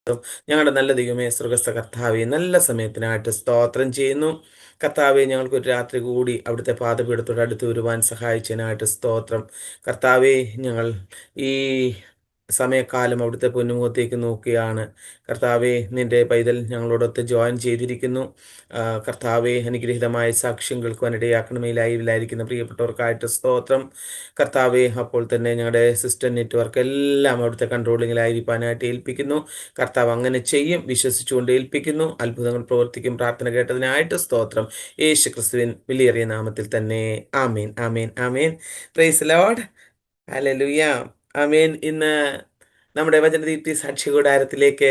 ഞങ്ങളുടെ നല്ല ദൈവമേ, സ്വർഗസ്ഥ കർത്താവെ, നല്ല സമയത്തിനായിട്ട് സ്തോത്രം ചെയ്യുന്നു. കർത്താവെ, ഞങ്ങൾക്കൊരു രാത്രി കൂടി അവിടുത്തെ പാദപീഠത്തോട് അടുത്ത് വരുവാൻ സഹായിച്ചതിനായിട്ട് സ്തോത്രം. കർത്താവെ, ഞങ്ങൾ ഈ സമയക്കാലം അവിടുത്തെ പൊന്നുമുഖത്തേക്ക് നോക്കുകയാണ്. കർത്താവെ, നിന്റെ പൈതൽ ഞങ്ങളോടൊത്ത് ജോയിൻ ചെയ്തിരിക്കുന്നു. കർത്താവെ, അനുഗ്രഹീതമായ സാക്ഷ്യം കേൾക്കുവാൻ ഇടയാക്കണമേ. ലൈവിലായിരിക്കുന്ന പ്രിയപ്പെട്ടവർക്കായിട്ട് സ്തോത്രം. കർത്താവെ, അപ്പോൾ തന്നെ ഞങ്ങളുടെ സിസ്റ്റർ നെറ്റ്വർക്ക് എല്ലാം അവിടുത്തെ കൺട്രോളിങ്ങിലായിരിക്കാനായിട്ട് ഏൽപ്പിക്കുന്നു. കർത്താവ് അങ്ങനെ ചെയ്യും, വിശ്വസിച്ചുകൊണ്ട് ഏൽപ്പിക്കുന്നു. അത്ഭുതങ്ങൾ പ്രവർത്തിക്കും. പ്രാർത്ഥന കേട്ടതിനായിട്ട് സ്തോത്രം. യേശു ക്രിസ്തുവിൻ വിലയേറിയ നാമത്തിൽ തന്നെ. ആമേൻ, ആമേൻ, ആമേൻ. Praise Lord. ഹല്ലേലൂയ. ആമേൻ. ഇന്ന് നമ്മുടെ വചനദീപ്തി സാക്ഷ്യകൂടാരത്തിലേക്ക്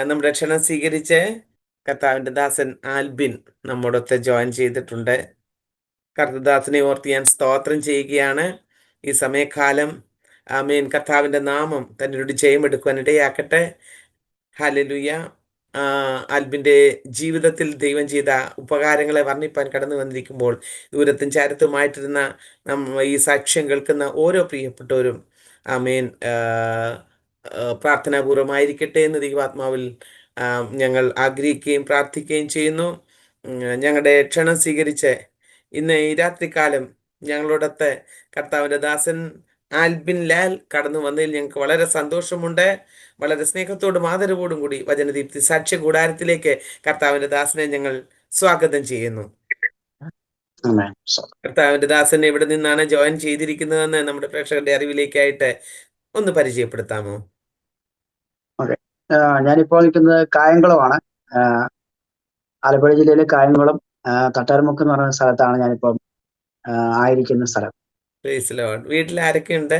നമ്മുടെ ക്ഷണം സ്വീകരിച്ച് കർത്താവിൻ്റെ ദാസൻ ആൽബിൻ നമ്മോടൊത്ത് ജോയിൻ ചെയ്തിട്ടുണ്ട്. കർത്തദാസനെ ഓർത്ത് ഞാൻ സ്തോത്രം ചെയ്യുകയാണ്. ഈ സമയക്കാലം ആമേൻ, കർത്താവിൻ്റെ നാമം തന്നോട് ജയമെടുക്കുവാൻ ഇടയാക്കട്ടെ. ഹല്ലേലൂയ. ആൽബിൻ്റെ ജീവിതത്തിൽ ദൈവം ചെയ്ത ഉപകാരങ്ങളെ വർണ്ണിപ്പാൻ കടന്നു വന്നിരിക്കുമ്പോൾ ദൂരത്തും ചാരത്തുമായിട്ടിരുന്ന ഈ സാക്ഷ്യം കേൾക്കുന്ന ഓരോ പ്രിയപ്പെട്ടവരും ആമേൻ പ്രാർത്ഥനാപൂർവമായിരിക്കട്ടെ എന്ന് ദൈവാത്മാവിൽ ഞങ്ങൾ ആഗ്രഹിക്കുകയും പ്രാർത്ഥിക്കുകയും ചെയ്യുന്നു. ഞങ്ങളുടെ ക്ഷണം സ്വീകരിച്ച് ഇന്ന് ഈ രാത്രികാലം ഞങ്ങളോടൊത്ത് കർത്താവിൻ്റെ ദാസൻ ആൽബിൻ ലാൽ കടന്നു വന്നതിൽ ഞങ്ങൾക്ക് വളരെ സന്തോഷമുണ്ട്. വളരെ സ്നേഹത്തോടും ആദരവോടും കൂടി വചനദീപ്തി സാക്ഷ്യ കൂടാരത്തിലേക്ക് കർത്താവിൻ്റെ ദാസനെ ഞങ്ങൾ സ്വാഗതം ചെയ്യുന്നു. കർത്താവിൻ്റെ ദാസൻ എവിടെ നിന്നാണ് ജോയിൻ ചെയ്തിരിക്കുന്നതെന്ന് നമ്മുടെ പ്രേക്ഷകരുടെ അറിവിലേക്കായിട്ട് ഒന്ന് പരിചയപ്പെടുത്താമോ? ഞാനിപ്പോൾ നിൽക്കുന്നത് കായംകുളമാണ്. ആലപ്പുഴ ജില്ലയിലെ കായംകുളം തട്ടാരമുക്ക് എന്ന് പറയുന്ന സ്ഥലത്താണ് ഞാനിപ്പം ആയിരിക്കുന്ന സ്ഥലം. വീട്ടിൽ ആരൊക്കെയുണ്ട്?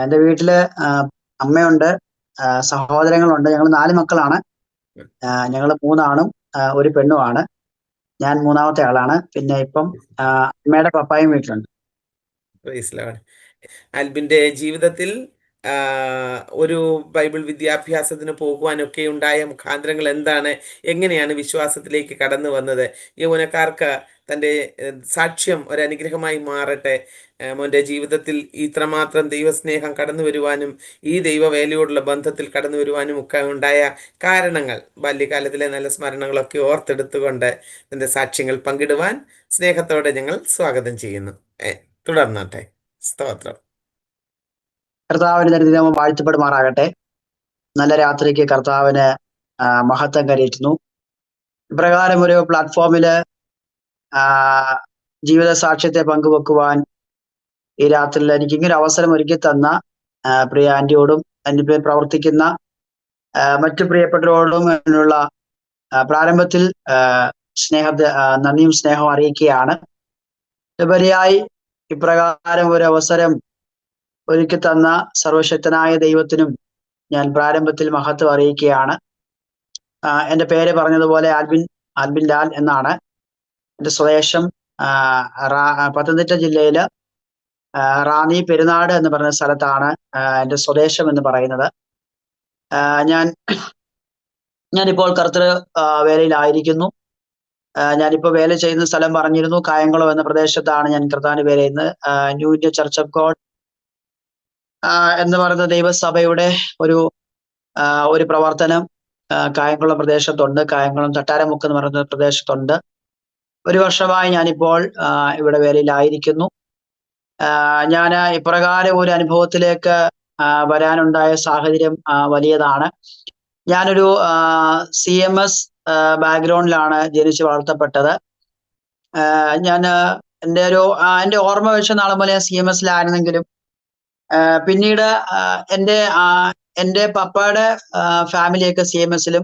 എൻ്റെ വീട്ടില് അമ്മയുണ്ട്, സഹോദരങ്ങളുണ്ട്. ഞങ്ങൾ 4 മക്കളാണ്. ഞങ്ങൾ 3 ആണും 1 പെണ്ണുമാണ്. ഞാൻ 3ാമത്തെ ആളാണ്. പിന്നെ ഇപ്പം അമ്മയുടെ പപ്പായും വീട്ടിലുണ്ട്. ആൽബിന്റെ ജീവിതത്തിൽ ഒരു ബൈബിൾ വിദ്യാഭ്യാസത്തിന് പോകുവാനൊക്കെ ഉണ്ടായ മുഖാന്തരങ്ങൾ എന്താണ്? എങ്ങനെയാണ് വിശ്വാസത്തിലേക്ക് കടന്നു വന്നത്? യൗവനക്കാർക്ക് തൻ്റെ സാക്ഷ്യം ഒരനുഗ്രഹമായി മാറട്ടെ. മോൻ്റെ ജീവിതത്തിൽ ഇത്രമാത്രം ദൈവസ്നേഹം കടന്നു വരുവാനും ഈ ദൈവവേലയോടുള്ള ബന്ധത്തിൽ കടന്നു വരുവാനും ഒക്കെ ഉണ്ടായ കാരണങ്ങൾ, ബാല്യകാലത്തിലെ നല്ല സ്മരണകളൊക്കെ ഓർത്തെടുത്തുകൊണ്ട് തൻ്റെ സാക്ഷ്യങ്ങൾ പങ്കിടുവാൻ സ്നേഹത്തോടെ ഞങ്ങൾ സ്വാഗതം ചെയ്യുന്നു. തുടർന്നാട്ടെ. സ്തോത്രം. കർത്താവിന് ദരിദ്രമ വാഴ്ത്തപ്പെടുമാറാകട്ടെ. നല്ല രാത്രിക്ക് കർത്താവിന് മഹത്വം കരയറ്റുന്നു. ഇപ്രകാരം ഒരു പ്ലാറ്റ്ഫോമില് ജീവിത സാക്ഷ്യത്തെ പങ്കുവെക്കുവാൻ ഈ രാത്രിയിൽ എനിക്ക് ഇങ്ങനെ അവസരം ഒരുക്കി തന്ന പ്രിയ ആന്റിയോടും എൻ്റെ പ്രവർത്തിക്കുന്ന മറ്റു പ്രിയപ്പെട്ടവരോടും എന്നുള്ള പ്രാരംഭത്തിൽ നന്ദിയും സ്നേഹവും അറിയിക്കുകയാണ്. ഉപരിയായി ഇപ്രകാരം ഒരു അവസരം ഒരുക്കി തന്ന സർവശക്തനായ ദൈവത്തിനും ഞാൻ പ്രാരംഭത്തിൽ മഹത്വം അറിയിക്കുകയാണ്. എൻ്റെ പേര് പറഞ്ഞതുപോലെ ആൽബിൻ ലാൽ എന്നാണ്. എൻ്റെ സ്വദേശം പത്തനംതിട്ട ജില്ലയില് റാന്നി പെരുന്നാട് എന്ന് പറയുന്ന സ്ഥലത്താണ് എൻ്റെ സ്വദേശം എന്ന് പറയുന്നത്. ഞാനിപ്പോൾ കർത്തൃ വേലയിലായിരിക്കുന്നു. ഞാനിപ്പോൾ വേല ചെയ്യുന്ന സ്ഥലം പറഞ്ഞിരുന്നു, കായംകുളം എന്ന പ്രദേശത്താണ് ഞാൻ കർത്താവിന്റെ വേല ചെയ്യുന്നത്. New India Church of God എന്ന് പറയുന്ന ദൈവസഭയുടെ ഒരു പ്രവർത്തനം കായംകുളം പ്രദേശത്തുണ്ട്. കായംകുളം തട്ടാരമുക്ക് എന്ന് പറയുന്ന പ്രദേശത്തുണ്ട്. 1 വർഷമായി ഞാനിപ്പോൾ ഇവിടെ വേലയിലായിരിക്കുന്നു. ഞാൻ ഇപ്രകാരം ഒരു അനുഭവത്തിലേക്ക് വരാനുണ്ടായ സാഹചര്യം വലിയതാണ്. ഞാനൊരു CMS ബാക്ക്ഗ്രൗണ്ടിലാണ് ജനിച്ച് വളർത്തപ്പെട്ടത്. ഞാൻ എൻ്റെ ഓർമ്മ വെച്ച നാളെ പോലെ ഞാൻ CMSലായിരുന്നെങ്കിലും പിന്നീട് എൻ്റെ പപ്പയുടെ ഫാമിലിയൊക്കെ CMSലും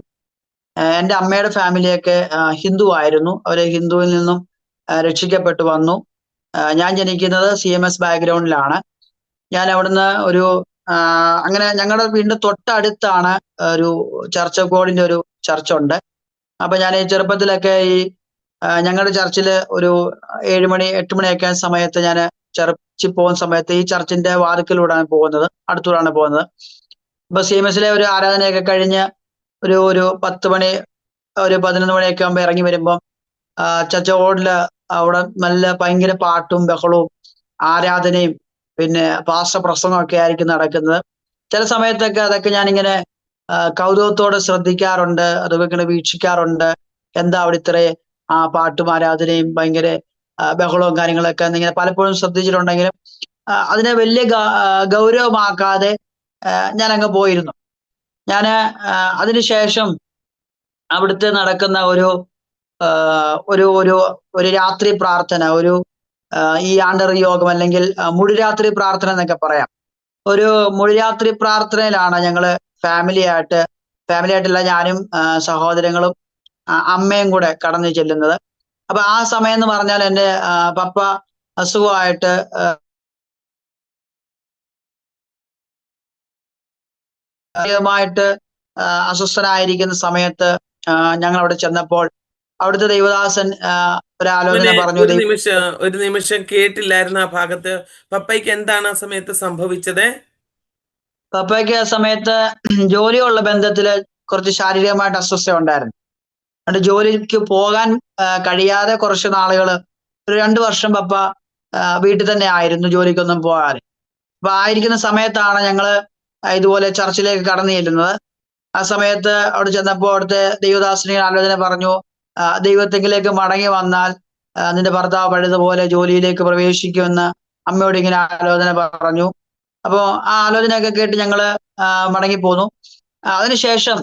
എൻ്റെ അമ്മയുടെ ഫാമിലിയൊക്കെ ഹിന്ദു ആയിരുന്നു. അവർ ഹിന്ദുവിൽ നിന്നും രക്ഷിക്കപ്പെട്ടു വന്നു. ഞാൻ ജനിക്കുന്നത് CMS ബാക്ക്ഗ്രൗണ്ടിലാണ്. ഞാൻ അവിടുന്ന് അങ്ങനെ ഞങ്ങളുടെ വീടിന്റെ തൊട്ടടുത്താണ് ഒരു ചർച്ച് ഓഫ് ഗോഡിന്റെ ഒരു ചർച്ചുണ്ട്. അപ്പൊ ഞാൻ ഈ ചെറുപ്പത്തിലൊക്കെ ഞങ്ങളുടെ ചർച്ചിൽ ഒരു 7 മണി 8 മണിയൊക്കെ സമയത്ത് ഞാൻ ചർച്ചിൽ പോകുന്ന സമയത്ത് ഈ ചർച്ചിന്റെ വാതിക്കലൂടെയാണ് പോകുന്നത്, അടുത്തൂടാണ് പോകുന്നത്. അപ്പൊ CMSലെ ഒരു ആരാധനയൊക്കെ കഴിഞ്ഞ് ഒരു 10 മണി 11 മണിയൊക്കെ ആകുമ്പോൾ ഇറങ്ങി വരുമ്പം ചർച്ച് ഓഫ് അവിടെ നല്ല ഭയങ്കര പാട്ടും ബഹളവും ആരാധനയും പിന്നെ പാസ്റ്റർ പ്രസംഗമൊക്കെ ആയിരിക്കും നടക്കുന്നത്. ചില സമയത്തൊക്കെ അതൊക്കെ ഞാനിങ്ങനെ കൗതുകത്തോടെ ശ്രദ്ധിക്കാറുണ്ട്, അതൊക്കെ ഇങ്ങനെ വീക്ഷിക്കാറുണ്ട്. എന്താ അവിടെ ഇത്ര പാട്ടും ആരാധനയും ഭയങ്കര ബഹളവും കാര്യങ്ങളൊക്കെ എന്നിങ്ങനെ പലപ്പോഴും ശ്രദ്ധിച്ചിട്ടുണ്ടെങ്കിലും അതിനെ വലിയ ഗൗരവമാക്കാതെ ഞാൻ അങ്ങ് പോയിരുന്നു. ഞാന് അതിനുശേഷം അവിടുത്തെ നടക്കുന്ന ഒരു ഒരു ഒരു ഒരു രാത്രി പ്രാർത്ഥന, ഒരു ഈ ആണ്ടർ യോഗം അല്ലെങ്കിൽ മുഴുരാത്രി പ്രാർത്ഥന എന്നൊക്കെ പറയാം. ഒരു മുഴുരാത്രി പ്രാർത്ഥനയിലാണ് ഞങ്ങള് ഫാമിലി ആയിട്ടല്ല, ഞാനും സഹോദരങ്ങളും അമ്മയും കൂടെ കടന്നു ചെല്ലുന്നത്. അപ്പൊ ആ സമയം എന്ന് പറഞ്ഞാൽ എൻ്റെ പപ്പ അസുഖമായിട്ട് അസ്വസ്ഥനായിരിക്കുന്ന സമയത്ത് ഞങ്ങൾ അവിടെ ചെന്നപ്പോൾ അവിടുത്തെ ദൈവദാസൻ ഒരാലോചന പറഞ്ഞു. ഒരു നിമിഷം കേട്ടില്ലായിരുന്നു ആ ഭാഗത്ത്. പപ്പയ്ക്ക് എന്താണ് ആ സമയത്ത് സംഭവിച്ചത്? പപ്പയ്ക്ക് ആ സമയത്ത് ജോലിയുള്ള ബന്ധത്തില് കുറച്ച് ശാരീരികമായിട്ട് അസ്വസ്ഥ ഉണ്ടായിരുന്നു. അതുകൊണ്ട് ജോലിക്ക് പോകാൻ കഴിയാതെ കുറച്ച് നാളുകൾ, ഒരു 2 വർഷം പപ്പ വീട്ടിൽ തന്നെ ആയിരുന്നു, ജോലിക്കൊന്നും പോകാതെ. അപ്പൊ ആയിരിക്കുന്ന സമയത്താണ് ഞങ്ങള് ഇതുപോലെ ചർച്ചിലേക്ക് കടന്നു ചെല്ലുന്നത്. ആ സമയത്ത് അവിടെ ചെന്നപ്പോൾ അവിടുത്തെ ദൈവദാസനെ ആലോചന പറഞ്ഞു, ദൈവത്തെങ്കിലേക്ക് മടങ്ങി വന്നാൽ നിന്റെ ഭർത്താവ് പഴുതുപോലെ ജോലിയിലേക്ക് പ്രവേശിക്കുമെന്ന് അമ്മയോട് ഇങ്ങനെ ആലോചന പറഞ്ഞു. അപ്പോ ആ ആലോചനയൊക്കെ കേട്ട് ഞങ്ങള് മടങ്ങിപ്പോന്നു. അതിനുശേഷം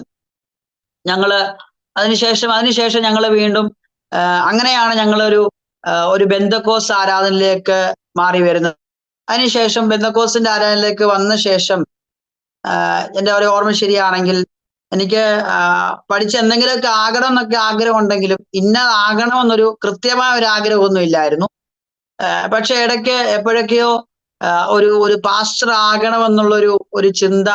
ഞങ്ങള് വീണ്ടും അങ്ങനെയാണ് ഞങ്ങളൊരു ബെന്തക്കോസ് ആരാധനയിലേക്ക് മാറി വരുന്നത്. അതിനുശേഷം ബെന്തക്കോസിന്റെ ആരാധനയിലേക്ക് വന്ന ശേഷം എൻ്റെ ഒരു ഓർമ്മ ശരിയാണെങ്കിൽ എനിക്ക് പഠിച്ച് എന്തെങ്കിലുമൊക്കെ ആകണം എന്നൊക്കെ ആഗ്രഹം ഉണ്ടെങ്കിലും ഇന്നതാകണമെന്നൊരു കൃത്യമായ ഒരു ആഗ്രഹമൊന്നും ഇല്ലായിരുന്നു. പക്ഷെ ഇടയ്ക്ക് എപ്പോഴൊക്കെയോ ഒരു പാസ്റ്റർ ആകണമെന്നുള്ളൊരു ചിന്ത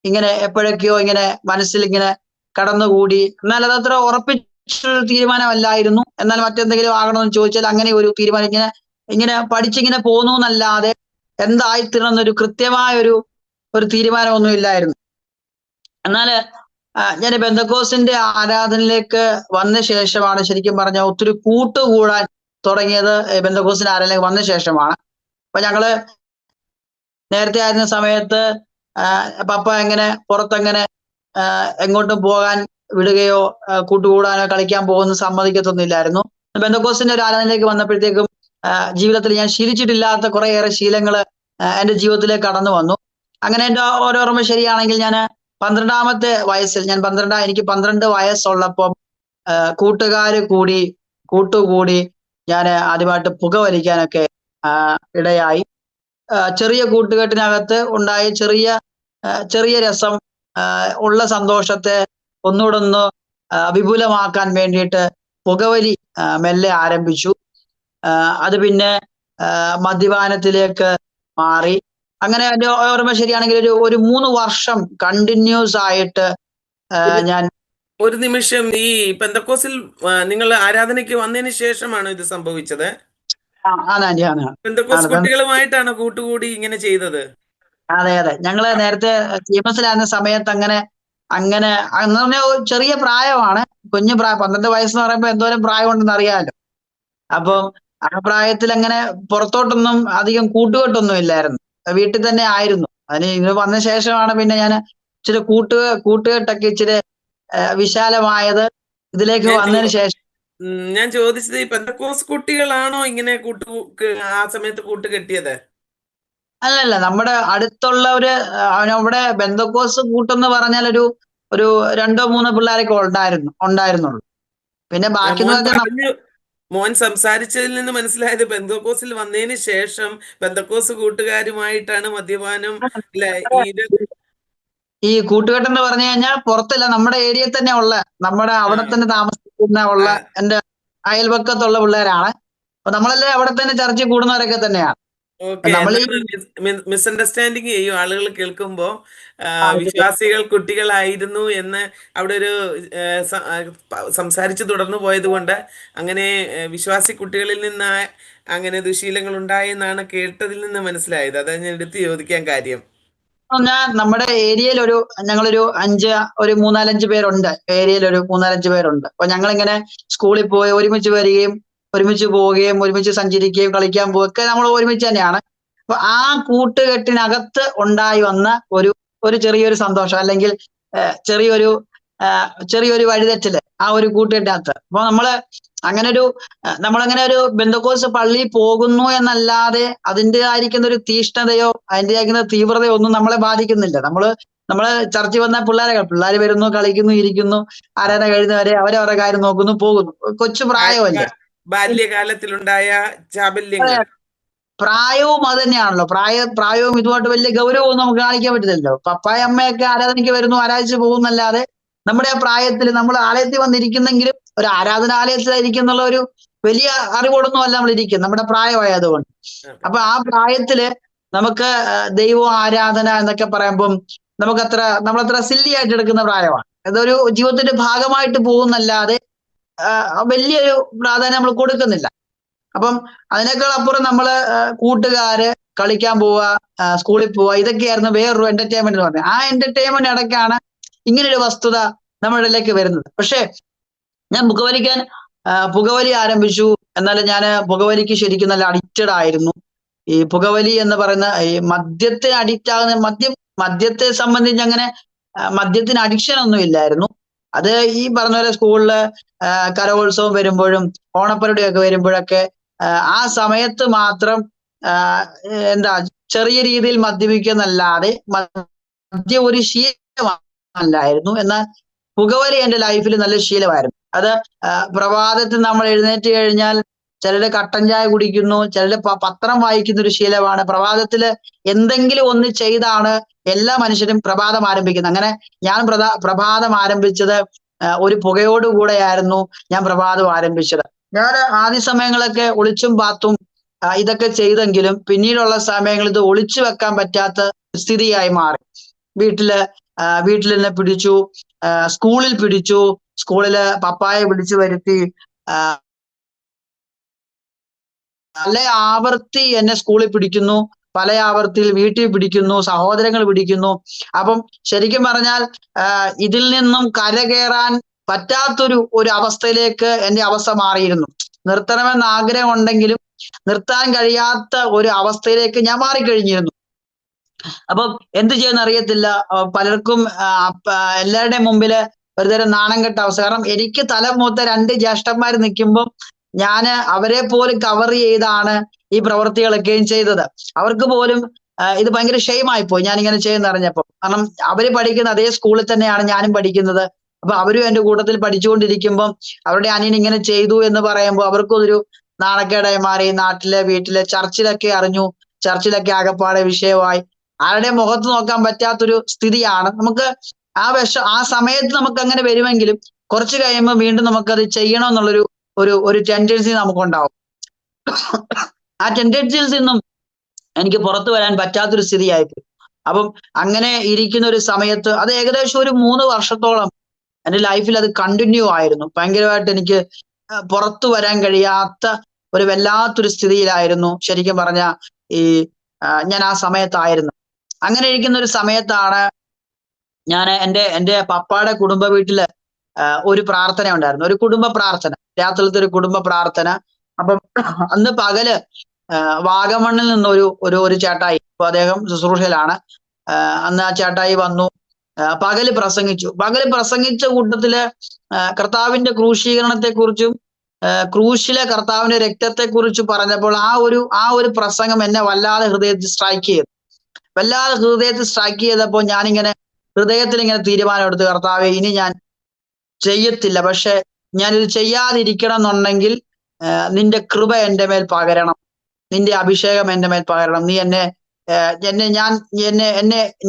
ഇങ്ങനെ എപ്പോഴൊക്കെയോ ഇങ്ങനെ മനസ്സിൽ ഇങ്ങനെ കടന്നുകൂടി. എന്നാൽ അതത്ര ഉറപ്പിച്ചൊരു തീരുമാനമല്ലായിരുന്നു. എന്നാൽ മറ്റെന്തെങ്കിലും ആകണമെന്ന് ചോദിച്ചാൽ അങ്ങനെ ഒരു തീരുമാനം ഇങ്ങനെ പഠിച്ചിങ്ങനെ പോന്നു എന്നല്ലാതെ എന്തായിത്തീരണമെന്നൊരു കൃത്യമായ ഒരു തീരുമാനമൊന്നും ഇല്ലായിരുന്നു. എന്നാൽ ഞാൻ ബെന്തക്കോസിന്റെ ആരാധനയിലേക്ക് വന്ന ശേഷമാണ് ശരിക്കും പറഞ്ഞാൽ ഒത്തിരി കൂട്ടുകൂടാൻ തുടങ്ങിയത്. ബെന്തക്കോസിന്റെ ആരാധനയിലേക്ക് വന്ന ശേഷമാണ്. അപ്പൊ ഞങ്ങള് നേരത്തെ ആയിരുന്ന സമയത്ത് പപ്പ പുറത്തങ്ങനെ എങ്ങോട്ടും പോകാൻ വിടുകയോ കൂട്ടുകൂടാനോ കളിക്കാൻ പോകുന്ന സമ്മതിക്കത്തൊന്നുമില്ലായിരുന്നു. ബെന്തക്കോസിന്റെ ഒരു ആരാധനയിലേക്ക് വന്നപ്പോഴത്തേക്കും ജീവിതത്തിൽ ഞാൻ ശീലിച്ചിട്ടില്ലാത്ത കുറേയേറെ ശീലങ്ങൾ എൻ്റെ ജീവിതത്തിലേക്ക് കടന്നു വന്നു. അങ്ങനെ എൻ്റെ ഓരോർമ്മ ശരിയാണെങ്കിൽ ഞാൻ 12ാമത്തെ വയസ്സിൽ, എനിക്ക് 12 വയസ്സുള്ളപ്പം കൂട്ടുകൂടി ഞാൻ ആദ്യമായിട്ട് പുകവലിക്കാനൊക്കെ ഇടയായി. ചെറിയ കൂട്ടുകെട്ടിനകത്ത് ഉണ്ടായ ചെറിയ രസം, ഉള്ള സന്തോഷത്തെ ഒന്നുകൂടെ ഒന്ന് വിപുലമാക്കാൻ വേണ്ടിയിട്ട് പുകവലി മെല്ലെ ആരംഭിച്ചു. അത് പിന്നെ മദ്യപാനത്തിലേക്ക് മാറി. അങ്ങനെ എൻ്റെ ഓർമ്മ ശരിയാണെങ്കിൽ ഒരു 3 വർഷം കണ്ടിന്യൂസ് ആയിട്ട് ഞാൻ. ഒരു നിമിഷം, ഈ പെന്തക്കോസിൽ നിങ്ങൾ ആരാധനയ്ക്ക് വന്നതിന് ശേഷമാണോ ഇത് സംഭവിച്ചത്? പെന്തക്കോസ് കുട്ടികളുമായിട്ടാണ് കൂട്ടുകൂടി ഇങ്ങനെ ചെയ്തത്? അതെ. ഞങ്ങള് നേരത്തെ CMS-ലായിരുന്ന സമയത്ത് അങ്ങനെ എന്ന് പറഞ്ഞാൽ ചെറിയ പ്രായമാണ്, കുഞ്ഞു പ്രായം. 12 വയസ്സെന്ന് പറയുമ്പോൾ എന്തോരം പ്രായം ഉണ്ടെന്ന് അറിയാമല്ലോ. അപ്പം ആ പ്രായത്തിൽ അങ്ങനെ പുറത്തോട്ടൊന്നും അധികം കൂട്ടുകെട്ടൊന്നും ഇല്ലായിരുന്നു, വീട്ടിൽ തന്നെ ആയിരുന്നു. അതിന് ഇത് വന്ന ശേഷമാണ് പിന്നെ ഞാൻ ഇച്ചിരി കൂട്ടുകെട്ടൊക്കെ ഇച്ചിരി വിശാലമായത്. ഇതിലേക്ക് വന്നതിന് ശേഷം ഞാൻ ചോദിച്ചത്, ഈ പെന്തക്കോസ് കുട്ടികളാണോ ഇങ്ങനെ ആ സമയത്ത് കൂട്ടുകെട്ടിയത്? അല്ലല്ല, നമ്മുടെ അടുത്തുള്ളവര് അവിടെ ബെന്തക്കോസ് കൂട്ടെന്ന് പറഞ്ഞാൽ ഒരു 2-3 പിള്ളേരൊക്കെ ഉണ്ടായിരുന്നുള്ളൂ. പിന്നെ ബാക്കി മോൻ സംസാരിച്ചതിൽ നിന്ന് മനസ്സിലായത് പെന്തക്കോസിൽ വന്നതിന് ശേഷം പെന്തക്കോസ് കൂട്ടുകാരുമായിട്ടാണ് മദ്യപാനം. ഈ കൂട്ടുകെട്ടെന്ന് പറഞ്ഞു കഴിഞ്ഞാൽ പുറത്തല്ല, നമ്മുടെ ഏരിയയിൽ തന്നെ നമ്മുടെ അവിടെ തന്നെ താമസിക്കുന്ന എൻ്റെ അയൽപക്കത്തുള്ള പിള്ളേരാണ്. അപ്പൊ നമ്മളെല്ലാം അവിടെ തന്നെ ചർച്ചിൽ കൂടുന്നവരൊക്കെ തന്നെയാണ്. മിസ്അണ്ടർസ്റ്റാൻഡിങ് ചെയ്യും ആളുകൾ കേൾക്കുമ്പോ, വിശ്വാസികൾ കുട്ടികളായിരുന്നു എന്ന് അവിടെ ഒരു സംസാരിച്ചു തുടർന്നു പോയത് കൊണ്ട് അങ്ങനെ വിശ്വാസി കുട്ടികളിൽ നിന്ന് അങ്ങനെ ദുശീലങ്ങൾ ഉണ്ടായെന്നാണ് കേട്ടതിൽ നിന്ന് മനസ്സിലായത്. അതാണ് ഞാൻ എടുത്ത് ചോദിക്കാൻ കാര്യം. നമ്മുടെ ഏരിയയിൽ ഞങ്ങളൊരു 3-4-5 പേരുണ്ട്. ഏരിയയിൽ ഒരു 3-4-5 പേരുണ്ട്. അപ്പൊ ഞങ്ങളിങ്ങനെ സ്കൂളിൽ പോയി ഒരുമിച്ച് വരികയും ഒരുമിച്ച് പോവുകയും ഒരുമിച്ച് സഞ്ചരിക്കുകയും കളിക്കാൻ പോവുകയൊക്കെ നമ്മൾ ഒരുമിച്ച് തന്നെയാണ്. അപ്പൊ ആ കൂട്ടുകെട്ടിനകത്ത് ഉണ്ടായി വന്ന ഒരു ചെറിയൊരു സന്തോഷം, അല്ലെങ്കിൽ ചെറിയൊരു ചെറിയൊരു വഴിതെറ്റല് ആ ഒരു കൂട്ടുകെട്ടിനകത്ത്. അപ്പൊ നമ്മളങ്ങനെ ഒരു ബന്ധക്കോസ് പള്ളിയിൽ പോകുന്നു എന്നല്ലാതെ അതിൻ്റെതായിരിക്കുന്ന ഒരു തീഷ്ണതയോ അതിൻ്റെതായിരിക്കുന്ന തീവ്രതയോ ഒന്നും നമ്മളെ ബാധിക്കുന്നില്ല. നമ്മള് ചർച്ചിൽ വന്ന പിള്ളേര് വരുന്നു, കളിക്കുന്നു, ഇരിക്കുന്നു, ആരാധന കഴിയുന്നവരെ അവരവരുടെ കാര്യം നോക്കുന്നു, പോകുന്നു. കൊച്ചു പ്രായമല്ലേ. ബാല്യകാലത്തിലുണ്ടായ ചാബല്യങ്ങൾ. പ്രായവും അത് തന്നെയാണല്ലോ. പ്രായവും ഇതുമായിട്ട് വലിയ ഗൗരവവും നമുക്ക് കാണിക്കാൻ പറ്റില്ലല്ലോ. പപ്പായ അമ്മയൊക്കെ ആരാധനയ്ക്ക് വരുന്നു, ആരാധിച്ച് പോകുന്നല്ലാതെ നമ്മുടെ ആ പ്രായത്തിൽ നമ്മൾ ആലയത്തിൽ വന്നിരിക്കുന്നെങ്കിലും ഒരു ആരാധനാലയത്തിലായിരിക്കുന്നുള്ള ഒരു വലിയ അറിവോടൊന്നും അല്ല നമ്മൾ ഇരിക്കുന്നത്, നമ്മുടെ പ്രായമായതുകൊണ്ട്. അപ്പൊ ആ പ്രായത്തില് നമുക്ക് ദൈവം ആരാധന എന്നൊക്കെ പറയുമ്പം നമ്മളത്ര സില്ലി ആയിട്ട് എടുക്കുന്ന പ്രായമാണ്. അതൊരു ജീവിതത്തിന്റെ ഭാഗമായിട്ട് പോകുന്നല്ലാതെ വലിയൊരു പ്രാധാന്യം നമ്മൾ കൊടുക്കുന്നില്ല. അപ്പം അതിനേക്കാൾ അപ്പുറം നമ്മള് കൂട്ടുകാര്, കളിക്കാൻ പോവുക, സ്കൂളിൽ പോവുക, ഇതൊക്കെയായിരുന്നു വേറൊരു എന്റർടൈൻമെന്റ് എന്ന് പറഞ്ഞത്. ആ എന്റർടൈൻമെന്റ് ഇടയ്ക്കാണ് ഇങ്ങനൊരു വസ്തുത നമ്മുടെ ഇടയിലേക്ക് വരുന്നത്. പക്ഷെ ഞാൻ പുകവലി ആരംഭിച്ചു. എന്നാൽ ഞാൻ പുകവലിക്ക് ശരിക്കും നല്ല അഡിക്റ്റഡ് ആയിരുന്നു. ഈ പുകവലി എന്ന് പറയുന്ന ഈ മദ്യത്തിന് അഡിക്റ്റ് ആകുന്ന മദ്യത്തെ സംബന്ധിച്ച് അങ്ങനെ മദ്യത്തിന് അഡിക്ഷൻ ഒന്നും ഇല്ലായിരുന്നു. അത് ഈ പറഞ്ഞ പോലെ സ്കൂളില് കലോത്സവം വരുമ്പോഴും ഓണപ്പരുടിയൊക്കെ വരുമ്പോഴൊക്കെ ആ സമയത്ത് മാത്രം എന്താ ചെറിയ രീതിയിൽ മദ്യപിക്കുന്നല്ലാതെ മദ്യം ഒരു ശീലമല്ലായിരുന്നു. എന്നാൽ പുകവലി എന്റെ ലൈഫിൽ നല്ല ശീലമായിരുന്നു. അത് പ്രഭാതത്തിൽ നമ്മൾ എഴുന്നേറ്റ് കഴിഞ്ഞാൽ ചിലര് കട്ടൻ ചായ കുടിക്കുന്നു, ചിലര് പത്രം വായിക്കുന്ന ഒരു ശീലമാണ്. പ്രഭാതത്തില് എന്തെങ്കിലും ഒന്ന് ചെയ്താണ് എല്ലാ മനുഷ്യരും പ്രഭാതം ആരംഭിക്കുന്നത്. അങ്ങനെ ഞാൻ പ്രഭാതം ആരംഭിച്ചത് ഒരു പുകയോടുകൂടെയായിരുന്നു ഞാൻ പ്രഭാതം ആരംഭിച്ചത്. ഞാൻ ആദ്യ സമയങ്ങളൊക്കെ ഒളിച്ചും പാത്തും ഇതൊക്കെ ചെയ്തെങ്കിലും പിന്നീടുള്ള സമയങ്ങളിൽ ഇത് ഒളിച്ചു വെക്കാൻ പറ്റാത്ത സ്ഥിതിയായി മാറി. വീട്ടിൽ എന്നെ പിടിച്ചു, സ്കൂളിൽ പിടിച്ചു. സ്കൂളില് പപ്പായെ വിളിച്ചു വരുത്തി പല ആവർത്തി എന്നെ സ്കൂളിൽ പിടിക്കുന്നു, പല ആവർത്തിയിൽ വീട്ടിൽ പിടിക്കുന്നു, സഹോദരങ്ങൾ പിടിക്കുന്നു. അപ്പം ശരിക്കും പറഞ്ഞാൽ ഇതിൽ നിന്നും കരകയറാൻ പറ്റാത്തൊരു അവസ്ഥയിലേക്ക് എന്റെ അവസ്ഥ മാറിയിരുന്നു. നിർത്തണമെന്ന് ആഗ്രഹം ഉണ്ടെങ്കിലും നിർത്താൻ കഴിയാത്ത ഒരു അവസ്ഥയിലേക്ക് ഞാൻ മാറിക്കഴിഞ്ഞിരുന്നു. അപ്പം എന്ത് ചെയ്യുമെന്ന് അറിയത്തില്ല. പലർക്കും എല്ലാവരുടെയും മുമ്പില് ഒരുതരം നാണം കെട്ട അവസ്ഥ. കാരണം എനിക്ക് തലമൂത്ത 2 ജ്യേഷ്ഠന്മാർ നിൽക്കുമ്പോൾ ഞാന് അവരെ പോലും കവർ ചെയ്താണ് ഈ പ്രവൃത്തികളൊക്കെയും ചെയ്തത്. അവർക്ക് പോലും ഇത് ഭയങ്കര ഷെയിമായി പോയി ഞാനിങ്ങനെ ചെയ്യുന്ന അറിഞ്ഞപ്പോൾ. കാരണം അവര് പഠിക്കുന്ന അതേ സ്കൂളിൽ തന്നെയാണ് ഞാനും പഠിക്കുന്നത്. അപ്പൊ അവരും എന്റെ കൂട്ടത്തിൽ പഠിച്ചുകൊണ്ടിരിക്കുമ്പം അവരുടെ അനിയൻ ഇങ്ങനെ ചെയ്തു എന്ന് പറയുമ്പോൾ അവർക്കും ഒരു നാണക്കേടായി മാറി. വീട്ടിലെ ചർച്ചിലൊക്കെ അറിഞ്ഞു. ചർച്ചിലൊക്കെ ആകപ്പാടെ വിഷയമായി. ആരുടെ മുഖത്ത് നോക്കാൻ പറ്റാത്തൊരു സ്ഥിതിയാണ്. നമുക്ക് ആ സമയത്ത് നമുക്ക് അങ്ങനെ വരുമെങ്കിലും കുറച്ച് കഴിയുമ്പോൾ വീണ്ടും നമുക്കത് ചെയ്യണമെന്നുള്ളൊരു ഒരു ടെൻഡൻസി നമുക്കുണ്ടാവും. ആ ടെൻഡൻസിയിൽ നിന്നും എനിക്ക് പുറത്തു വരാൻ പറ്റാത്തൊരു സ്ഥിതിയായിപ്പോയി. അപ്പം അങ്ങനെ ഇരിക്കുന്ന ഒരു സമയത്ത് അത് ഏകദേശം ഒരു 3 വർഷത്തോളം എൻ്റെ ലൈഫിൽ അത് കണ്ടിന്യൂ ആയിരുന്നു. ഭയങ്കരമായിട്ട് എനിക്ക് പുറത്തു വരാൻ കഴിയാത്ത ഒരു വല്ലാത്തൊരു സ്ഥിതിയിലായിരുന്നു ശരിക്കും പറഞ്ഞ ഞാൻ ആ സമയത്തായിരുന്നു. അങ്ങനെ ഇരിക്കുന്ന ഒരു സമയത്താണ് ഞാൻ എൻ്റെ പപ്പായുടെ കുടുംബ വീട്ടില് ഒരു പ്രാർത്ഥന ഉണ്ടായിരുന്നു, ഒരു കുടുംബ പ്രാർത്ഥന, രാത്രിയിലത്തെ ഒരു കുടുംബ പ്രാർത്ഥന. അപ്പം അന്ന് പകല് വാഗമണ്ണിൽ നിന്ന് ഒരു ചേട്ടായി, ഇപ്പൊ അദ്ദേഹം ശുശ്രൂഷയിലാണ്. അന്ന് ആ ചേട്ടായി വന്നു, പകല് പ്രസംഗിച്ച കൂട്ടത്തില് കർത്താവിന്റെ ക്രൂശീകരണത്തെക്കുറിച്ചും ക്രൂശിലെ കർത്താവിന്റെ രക്തത്തെക്കുറിച്ച് പറഞ്ഞപ്പോൾ ആ ഒരു പ്രസംഗം എന്നെ വല്ലാതെ ഹൃദയത്തിൽ സ്ട്രൈക്ക് ചെയ്തപ്പോൾ ഞാനിങ്ങനെ ഹൃദയത്തിൽ ഇങ്ങനെ തീരുമാനമെടുത്തു, കർത്താവെ ഇനി ഞാൻ ചെയ്യത്തില്ല, പക്ഷെ ഞാനിത് ചെയ്യാതിരിക്കണം എന്നുണ്ടെങ്കിൽ നിന്റെ കൃപ എൻ്റെ മേൽ പകരണം, നിന്റെ അഭിഷേകം എൻ്റെ മേൽ പകരണം. നീ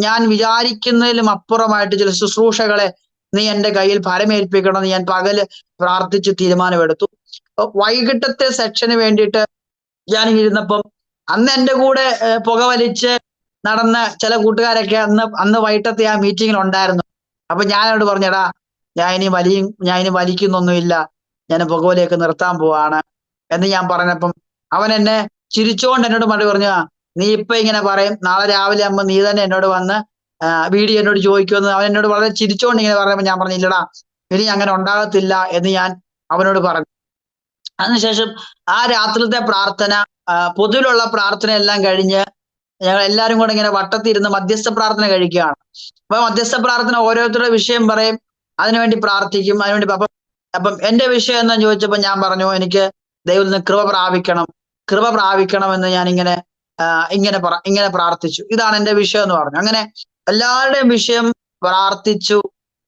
ഞാൻ വിചാരിക്കുന്നതിലും അപ്പുറമായിട്ട് ചില ശുശ്രൂഷകളെ നീ എൻ്റെ കയ്യിൽ ഫലമേൽപ്പിക്കണമെന്ന് ഞാൻ പകല് പ്രാർത്ഥിച്ച് തീരുമാനമെടുത്തു. വൈകിട്ടത്തെ സെക്ഷന് വേണ്ടിയിട്ട് ഞാൻ ഇരുന്നപ്പം അന്ന് എൻ്റെ കൂടെ പുകവലിച്ച് നടന്ന ചില കൂട്ടുകാരൊക്കെ അന്ന് വൈകിട്ടത്തെ ആ മീറ്റിങ്ങിൽ ഉണ്ടായിരുന്നു. അപ്പൊ ഞാനോട് പറഞ്ഞടാ, ഞാൻ ഇനി വലിക്കുന്നൊന്നുമില്ല, ഞാൻ പുകവലിയൊക്കെ നിർത്താൻ പോവാണ് എന്ന് ഞാൻ പറഞ്ഞപ്പം അവൻ എന്നെ ചിരിച്ചോണ്ട് എന്നോട് മറുപടി പറഞ്ഞു, നീ ഇപ്പൊ ഇങ്ങനെ പറയും, നാളെ രാവിലെ ആകുമ്പോൾ നീ തന്നെ എന്നോട് വന്ന് വീഡിയോ എന്നോട് ചോദിക്കുമെന്ന് അവൻ എന്നോട് വളരെ ചിരിച്ചോണ്ട് ഇങ്ങനെ പറഞ്ഞപ്പോൾ ഞാൻ പറഞ്ഞില്ലടാ, ഇനി അങ്ങനെ ഉണ്ടാകത്തില്ല എന്ന് ഞാൻ അവനോട് പറഞ്ഞു. അതിനുശേഷം ആ രാത്രിയിലത്തെ പ്രാർത്ഥന, പൊതുവിലുള്ള പ്രാർത്ഥന എല്ലാം കഴിഞ്ഞ് ഞങ്ങൾ എല്ലാവരും കൂടെ ഇങ്ങനെ വട്ടത്തിരുന്ന് മധ്യസ്ഥ പ്രാർത്ഥന കഴിക്കുകയാണ്. അപ്പൊ മധ്യസ്ഥ പ്രാർത്ഥന ഓരോരുത്തരുടെ വിഷയം പറയും, അതിനുവേണ്ടി പ്രാർത്ഥിക്കും. അതിനുവേണ്ടി അപ്പം എന്റെ വിഷയം എന്താ ചോദിച്ചപ്പോ ഞാൻ പറഞ്ഞു, എനിക്ക് ദൈവത്തിൽ നിന്ന് കൃപ പ്രാപിക്കണം എന്ന് ഞാൻ ഇങ്ങനെ പ്രാർത്ഥിച്ചു. ഇതാണ് എന്റെ വിഷയം എന്ന് പറഞ്ഞു. അങ്ങനെ എല്ലാവരുടെയും വിഷയം പ്രാർത്ഥിച്ചു.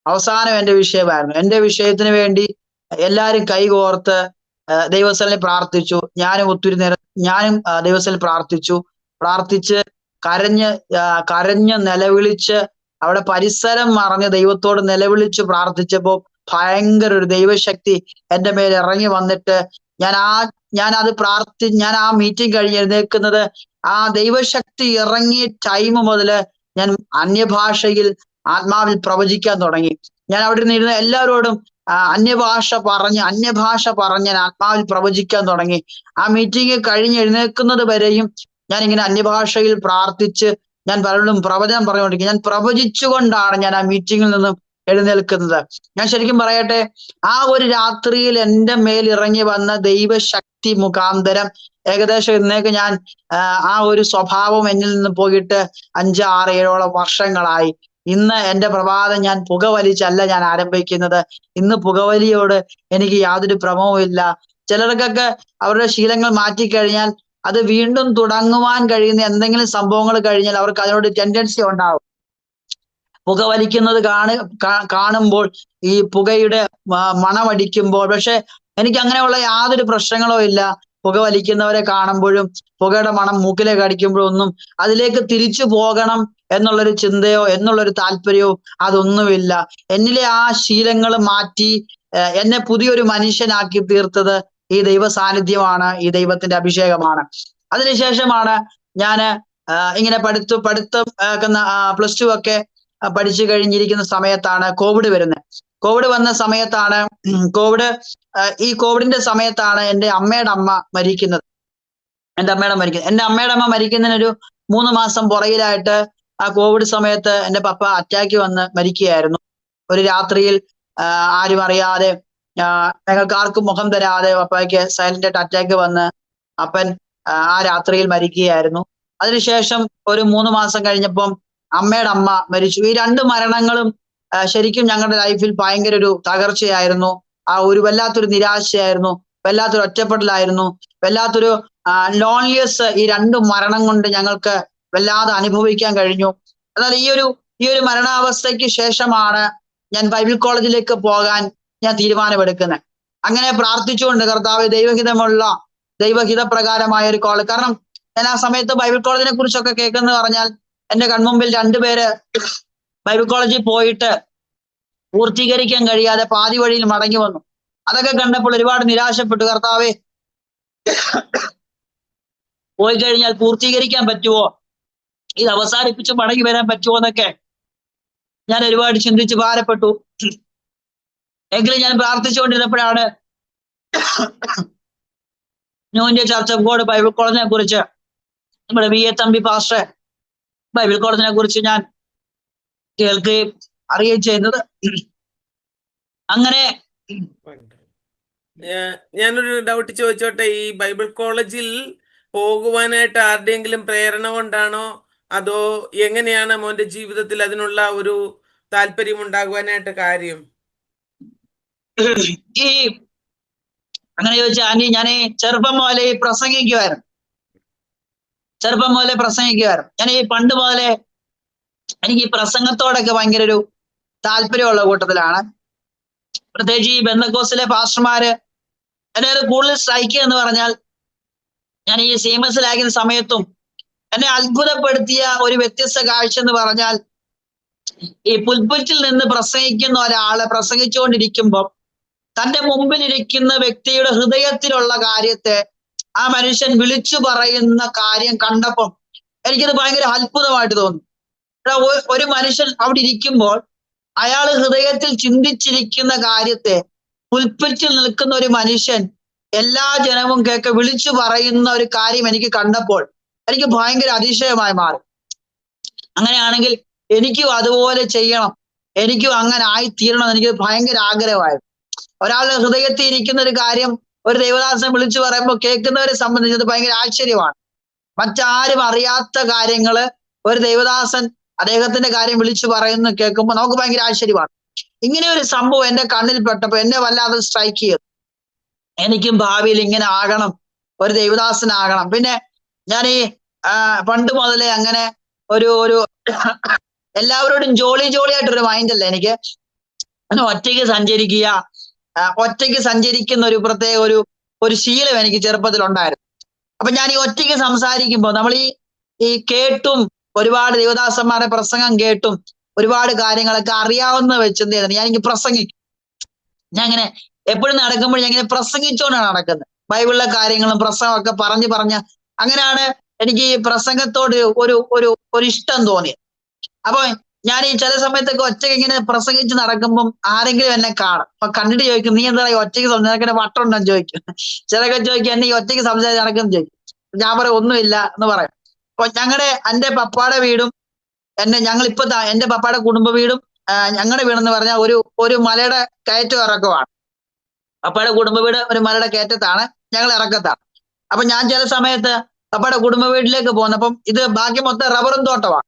അവസാനം എന്റെ വിഷയമായിരുന്നു. എന്റെ വിഷയത്തിന് വേണ്ടി എല്ലാവരും കൈകോർത്ത് ദൈവസ്ഥലിൽ പ്രാർത്ഥിച്ചു. ഞാനും ദൈവസ്ഥലിൽ പ്രാർത്ഥിച്ച് കരഞ്ഞ് നിലവിളിച്ച് അവിടെ പരിസരം മറഞ്ഞ് ദൈവത്തോട് നിലവിളിച്ച് പ്രാർത്ഥിച്ചപ്പോ ഭയങ്കര ഒരു ദൈവശക്തി എന്റെ മേൽ ഇറങ്ങി വന്നിട്ട് ഞാൻ ആ മീറ്റിംഗ് കഴിഞ്ഞ് എഴുന്നേൽക്കുന്നത് ആ ദൈവശക്തി ഇറങ്ങിയ ടൈം മുതല് ഞാൻ അന്യഭാഷയിൽ ആത്മാവിൽ പ്രവചിക്കാൻ തുടങ്ങി. ഞാൻ അവിടെ ഇരുന്ന് എല്ലാവരോടും അന്യഭാഷ പറഞ്ഞ് ഞാൻ ആത്മാവിൽ പ്രവചിക്കാൻ തുടങ്ങി. ആ മീറ്റിംഗ് കഴിഞ്ഞ് എഴുന്നേൽക്കുന്നത് വരെയും ഞാൻ ഇങ്ങനെ അന്യഭാഷയിൽ പ്രാർത്ഥിച്ച് ഞാൻ പലരും പ്രവചനം പറഞ്ഞുകൊണ്ടിരിക്കും. ഞാൻ പ്രവചിച്ചുകൊണ്ടാണ് ഞാൻ ആ മീറ്റിംഗിൽ നിന്നും എഴുന്നേൽക്കുന്നത്. ഞാൻ ശരിക്കും പറയട്ടെ, ആ ഒരു രാത്രിയിൽ എൻ്റെ മേൽ ഇറങ്ങി വന്ന ദൈവശക്തി മുഖാന്തരം ഏകദേശം ഇന്നേക്ക് ഞാൻ ആ ഒരു സ്വഭാവം എന്നിൽ നിന്ന് പോയിട്ട് 5, 6, 7 വർഷങ്ങളായി. ഇന്ന് എൻ്റെ പ്രഭാതം ഞാൻ പുകവലിച്ചല്ല ഞാൻ ആരംഭിക്കുന്നത്. ഇന്ന് പുകവലിയോട് എനിക്ക് യാതൊരു ഭ്രമവുമില്ല. ചിലർക്കൊക്കെ അവരുടെ ശീലങ്ങൾ മാറ്റിക്കഴിഞ്ഞാൽ അത് വീണ്ടും തുടങ്ങുവാൻ കഴിയുന്ന എന്തെങ്കിലും സംഭവങ്ങൾ കഴിഞ്ഞാൽ അവർക്ക് അതിനോട് ടെൻഡൻസി ഉണ്ടാവും. പുകവലിക്കുന്നത് കാണുമ്പോൾ, ഈ പുകയുടെ മണമടിക്കുമ്പോൾ. പക്ഷെ എനിക്ക് അങ്ങനെയുള്ള യാതൊരു പ്രശ്നങ്ങളോ ഇല്ല. പുകവലിക്കുന്നവരെ കാണുമ്പോഴും പുകയുടെ മണം മൂക്കിലേക്ക് അടിക്കുമ്പോഴും ഒന്നും അതിലേക്ക് തിരിച്ചു പോകണം എന്നുള്ളൊരു ചിന്തയോ എന്നുള്ളൊരു താല്പര്യമോ അതൊന്നുമില്ല. എന്നിലെ ആ ശീലങ്ങൾ മാറ്റി എന്നെ പുതിയൊരു മനുഷ്യനാക്കി തീർത്തത് ഈ ദൈവ സാന്നിധ്യമാണ്, ഈ ദൈവത്തിന്റെ അഭിഷേകമാണ്. അതിനുശേഷമാണ് ഞാന് ഇങ്ങനെ പഠിത്തം +2 ഒക്കെ പഠിച്ചു കഴിഞ്ഞിരിക്കുന്ന സമയത്താണ് കോവിഡ് വരുന്നത്. കോവിഡ് വന്ന സമയത്താണ് ഈ കോവിഡിന്റെ സമയത്താണ് എൻ്റെ അമ്മയുടെ അമ്മ മരിക്കുന്നത്. എൻ്റെ അമ്മയുടെ അമ്മ മരിക്കുന്നതിനൊരു 3 മാസം പുറകിലായിട്ട് ആ കോവിഡ് സമയത്ത് എൻ്റെ പപ്പ അറ്റാക്ക് വന്ന് മരിക്കുകയായിരുന്നു. ഒരു രാത്രിയിൽ ആരും അറിയാതെ, ഞങ്ങൾക്ക് ആർക്കും മുഖം തരാതെ പപ്പയ്ക്ക് സൈലന്റ് ആയിട്ട് അറ്റാക്ക് വന്ന് അപ്പൻ ആ രാത്രിയിൽ മരിക്കുകയായിരുന്നു. അതിനുശേഷം ഒരു 3 മാസം കഴിഞ്ഞപ്പം അമ്മയുടെ അമ്മ മരിച്ചു. ഈ 2 മരണങ്ങളും ശരിക്കും ഞങ്ങളുടെ ലൈഫിൽ ഭയങ്കര ഒരു തകർച്ചയായിരുന്നു. വല്ലാത്തൊരു നിരാശയായിരുന്നു, വല്ലാത്തൊരു ഒറ്റപ്പെടലായിരുന്നു, വല്ലാത്തൊരു ലോൺലിനെസ് ഈ 2 മരണം കൊണ്ട് ഞങ്ങൾക്ക് വല്ലാതെ അനുഭവിക്കാൻ കഴിഞ്ഞു. എന്നാൽ ഈ ഒരു മരണാവസ്ഥയ്ക്ക് ശേഷമാണ് ഞാൻ ബൈബിൾ കോളേജിലേക്ക് പോകാൻ ഞാൻ തീരുമാനമെടുക്കുന്നത്. അങ്ങനെ പ്രാർത്ഥിച്ചുകൊണ്ട് കർത്താവ് ദൈവഹിതപ്രകാരമായ ഒരു കോളേജ്. കാരണം ഞാൻ ആ സമയത്ത് ബൈബിൾ കോളേജിനെ കുറിച്ചൊക്കെ കേൾക്കുന്നത് പറഞ്ഞാൽ എൻ്റെ കൺമുമ്പിൽ 2 പേര് ബൈബിൾ കോളേജിൽ പോയിട്ട് പൂർത്തീകരിക്കാൻ കഴിയാതെ പാതി വഴിയിൽ മടങ്ങി വന്നു. അതൊക്കെ കണ്ടപ്പോൾ ഒരുപാട് നിരാശപ്പെട്ടു. കർത്താവേ, പോയി കഴിഞ്ഞാൽ പൂർത്തീകരിക്കാൻ പറ്റുമോ, ഇത് അവസാനിപ്പിച്ച് മടങ്ങി വരാൻ പറ്റുമോ എന്നൊക്കെ ഞാൻ ഒരുപാട് ചിന്തിച്ച് ഭാരപ്പെട്ടു. എങ്കിലും ഞാൻ പ്രാർത്ഥിച്ചുകൊണ്ടിരുന്നപ്പോഴാണ് New India Church of God Bible കോളേജിനെ കുറിച്ച് നമ്മുടെ VA തമ്പി പാസ്റ്റർ ബൈബിൾ കോളേജിനെ കുറിച്ച് ഞാൻ കേൾക്കുകയും അറിയുകയും ചെയ്യുന്നത്. അങ്ങനെ ഞാനൊരു ഡൗട്ട് ചോദിച്ചോട്ടെ, ഈ ബൈബിൾ കോളേജിൽ പോകുവാനായിട്ട് ആരുടെയെങ്കിലും പ്രേരണ കൊണ്ടാണോ, അതോ എങ്ങനെയാണ് മോന്റെ ജീവിതത്തിൽ അതിനുള്ള ഒരു താല്പര്യം ഉണ്ടാകുവാനായിട്ട് കാര്യം? അങ്ങനെ ചോദിച്ചാൽ ആന്റി, ഞാൻ ചെറുപ്പം മുതലേ പ്രസംഗിക്കുമായിരുന്നു. ഞാൻ ഈ പണ്ട് മുതലേ എനിക്ക് ഈ പ്രസംഗത്തോടൊക്കെ ഭയങ്കര ഒരു താല്പര്യമുള്ള കൂട്ടത്തിലാണ്. പ്രത്യേകിച്ച് ഈ ബെന്തക്കോസ്റ്റിലെ പാസ്റ്റർമാര് എന്നെ കൂടുതൽ സ്ട്രൈക്ക് എന്ന് പറഞ്ഞാൽ, ഞാൻ ഈ CMS-ലാകുന്ന സമയത്തും എന്നെ അത്ഭുതപ്പെടുത്തിയ ഒരു വ്യത്യസ്ത കാഴ്ച എന്ന് പറഞ്ഞാൽ, ഈ പുൽപ്പിറ്റിൽ നിന്ന് പ്രസംഗിക്കുന്ന ഒരാള് പ്രസംഗിച്ചുകൊണ്ടിരിക്കുമ്പോൾ തന്റെ മുമ്പിലിരിക്കുന്ന വ്യക്തിയുടെ ഹൃദയത്തിലുള്ള കാര്യത്തെ ആ മനുഷ്യൻ വിളിച്ചു പറയുന്ന കാര്യം കണ്ടപ്പം എനിക്കത് ഭയങ്കര അത്ഭുതമായിട്ട് തോന്നി. ഒരു മനുഷ്യൻ അവിടെ ഇരിക്കുമ്പോൾ അയാൾ ഹൃദയത്തിൽ ചിന്തിച്ചിരിക്കുന്ന കാര്യത്തെ പുൽപ്പിറ്റിൽ നിൽക്കുന്ന ഒരു മനുഷ്യൻ എല്ലാ ജനവും കേൾക്കെ വിളിച്ചു പറയുന്ന ഒരു കാര്യം എനിക്ക് കണ്ടപ്പോൾ എനിക്ക് ഭയങ്കര അതിശയമായി മാറി. അങ്ങനെയാണെങ്കിൽ എനിക്കും അതുപോലെ ചെയ്യണം, എനിക്കും അങ്ങനെ ആയിത്തീരണം എന്ന് എനിക്ക് ഭയങ്കര ആഗ്രഹമായിരുന്നു. ഒരാളുടെ ഹൃദയത്തിൽ ഇരിക്കുന്ന ഒരു കാര്യം ഒരു ദൈവദാസൻ വിളിച്ചു പറയുമ്പോൾ കേൾക്കുന്നവരെ സംബന്ധിച്ചത് ഭയങ്കര ആശ്ചര്യമാണ്. മറ്റാരും അറിയാത്ത കാര്യങ്ങള് ഒരു ദൈവദാസൻ അദ്ദേഹത്തിന്റെ കാര്യം വിളിച്ചു പറയുന്നു കേൾക്കുമ്പോൾ നമുക്ക് ഭയങ്കര ആശ്ചര്യമാണ്. ഇങ്ങനെ ഒരു സംഭവം എന്റെ കണ്ണിൽ പെട്ടപ്പോ എന്നെ വല്ലാതെ സ്ട്രൈക്ക് ചെയ്തു. എനിക്കും ഭാവിയിൽ ഇങ്ങനെ ആകണം, ഒരു ദൈവദാസനാകണം. പിന്നെ ഞാൻ ഈ പണ്ട് മുതലേ അങ്ങനെ ഒരു ഒരു എല്ലാവരോടും ജോളി ആയിട്ടൊരു മൈൻഡ് അല്ല എനിക്ക്. ഒറ്റയ്ക്ക് സഞ്ചരിക്കുക, ഒറ്റയ്ക്ക് സഞ്ചരിക്കുന്ന ഒരു പ്രത്യേക ഒരു ശീലം എനിക്ക് ചെറുപ്പത്തിൽ ഉണ്ടായിരുന്നു. അപ്പൊ ഞാൻ ഈ ഒറ്റയ്ക്ക് സംസാരിക്കുമ്പോൾ നമ്മൾ ഈ കേട്ടും ഒരുപാട് ദേവദാസന്മാരുടെ പ്രസംഗം കേട്ടും ഒരുപാട് കാര്യങ്ങളൊക്കെ അറിയാവുന്ന വെച്ച് എന്ത് ചെയ്യുന്നത്, ഞാൻ എനിക്ക് പ്രസംഗിക്കും. ഞാൻ ഇങ്ങനെ എപ്പോഴും നടക്കുമ്പോൾ ഞാൻ ഇങ്ങനെ പ്രസംഗിച്ചുകൊണ്ടാണ് നടക്കുന്നത്. ബൈബിളിലെ കാര്യങ്ങളും പ്രസംഗമൊക്കെ പറഞ്ഞ് അങ്ങനെയാണ് എനിക്ക് ഈ പ്രസംഗത്തോട് ഒരു ഇഷ്ടം തോന്നിയത്. അപ്പൊ ഞാൻ ഈ ചില സമയത്തൊക്കെ ഒറ്റയ്ക്ക് ഇങ്ങനെ പ്രസംഗിച്ച് നടക്കുമ്പം ആരെങ്കിലും എന്നെ കാണും. അപ്പൊ കണ്ടിട്ട് ചോദിക്കും, നീ എന്താ ഒറ്റയ്ക്ക് സംസാരിക്കുന്ന വട്ടം ഉണ്ടെന്ന് ചോദിക്കും. ചിലരൊക്കെ ചോദിക്കും, എന്നെ ഈ ഒറ്റയ്ക്ക് സംസാരിച്ച് നടക്കുന്നു ചോദിക്കും. ഞാൻ പറയും ഒന്നുമില്ല എന്ന് പറയും. അപ്പൊ എന്റെ പപ്പായുടെ വീടും ഞങ്ങളിപ്പോ എന്റെ പപ്പായുടെ കുടുംബ വീടും ഞങ്ങളുടെ വീടെന്ന് പറഞ്ഞാൽ ഒരു മലയുടെ കയറ്റം ഇറക്കമാണ്. പപ്പായുടെ കുടുംബ വീട് ഒരു മലയുടെ കയറ്റത്താണ്, ഞങ്ങൾ ഇറക്കത്താണ്. അപ്പൊ ഞാൻ ചില സമയത്ത് പപ്പായുടെ കുടുംബ വീട്ടിലേക്ക് പോകുന്നപ്പം ഇത് ബാക്കി മൊത്തം റബ്ബറും തോട്ടമാണ്.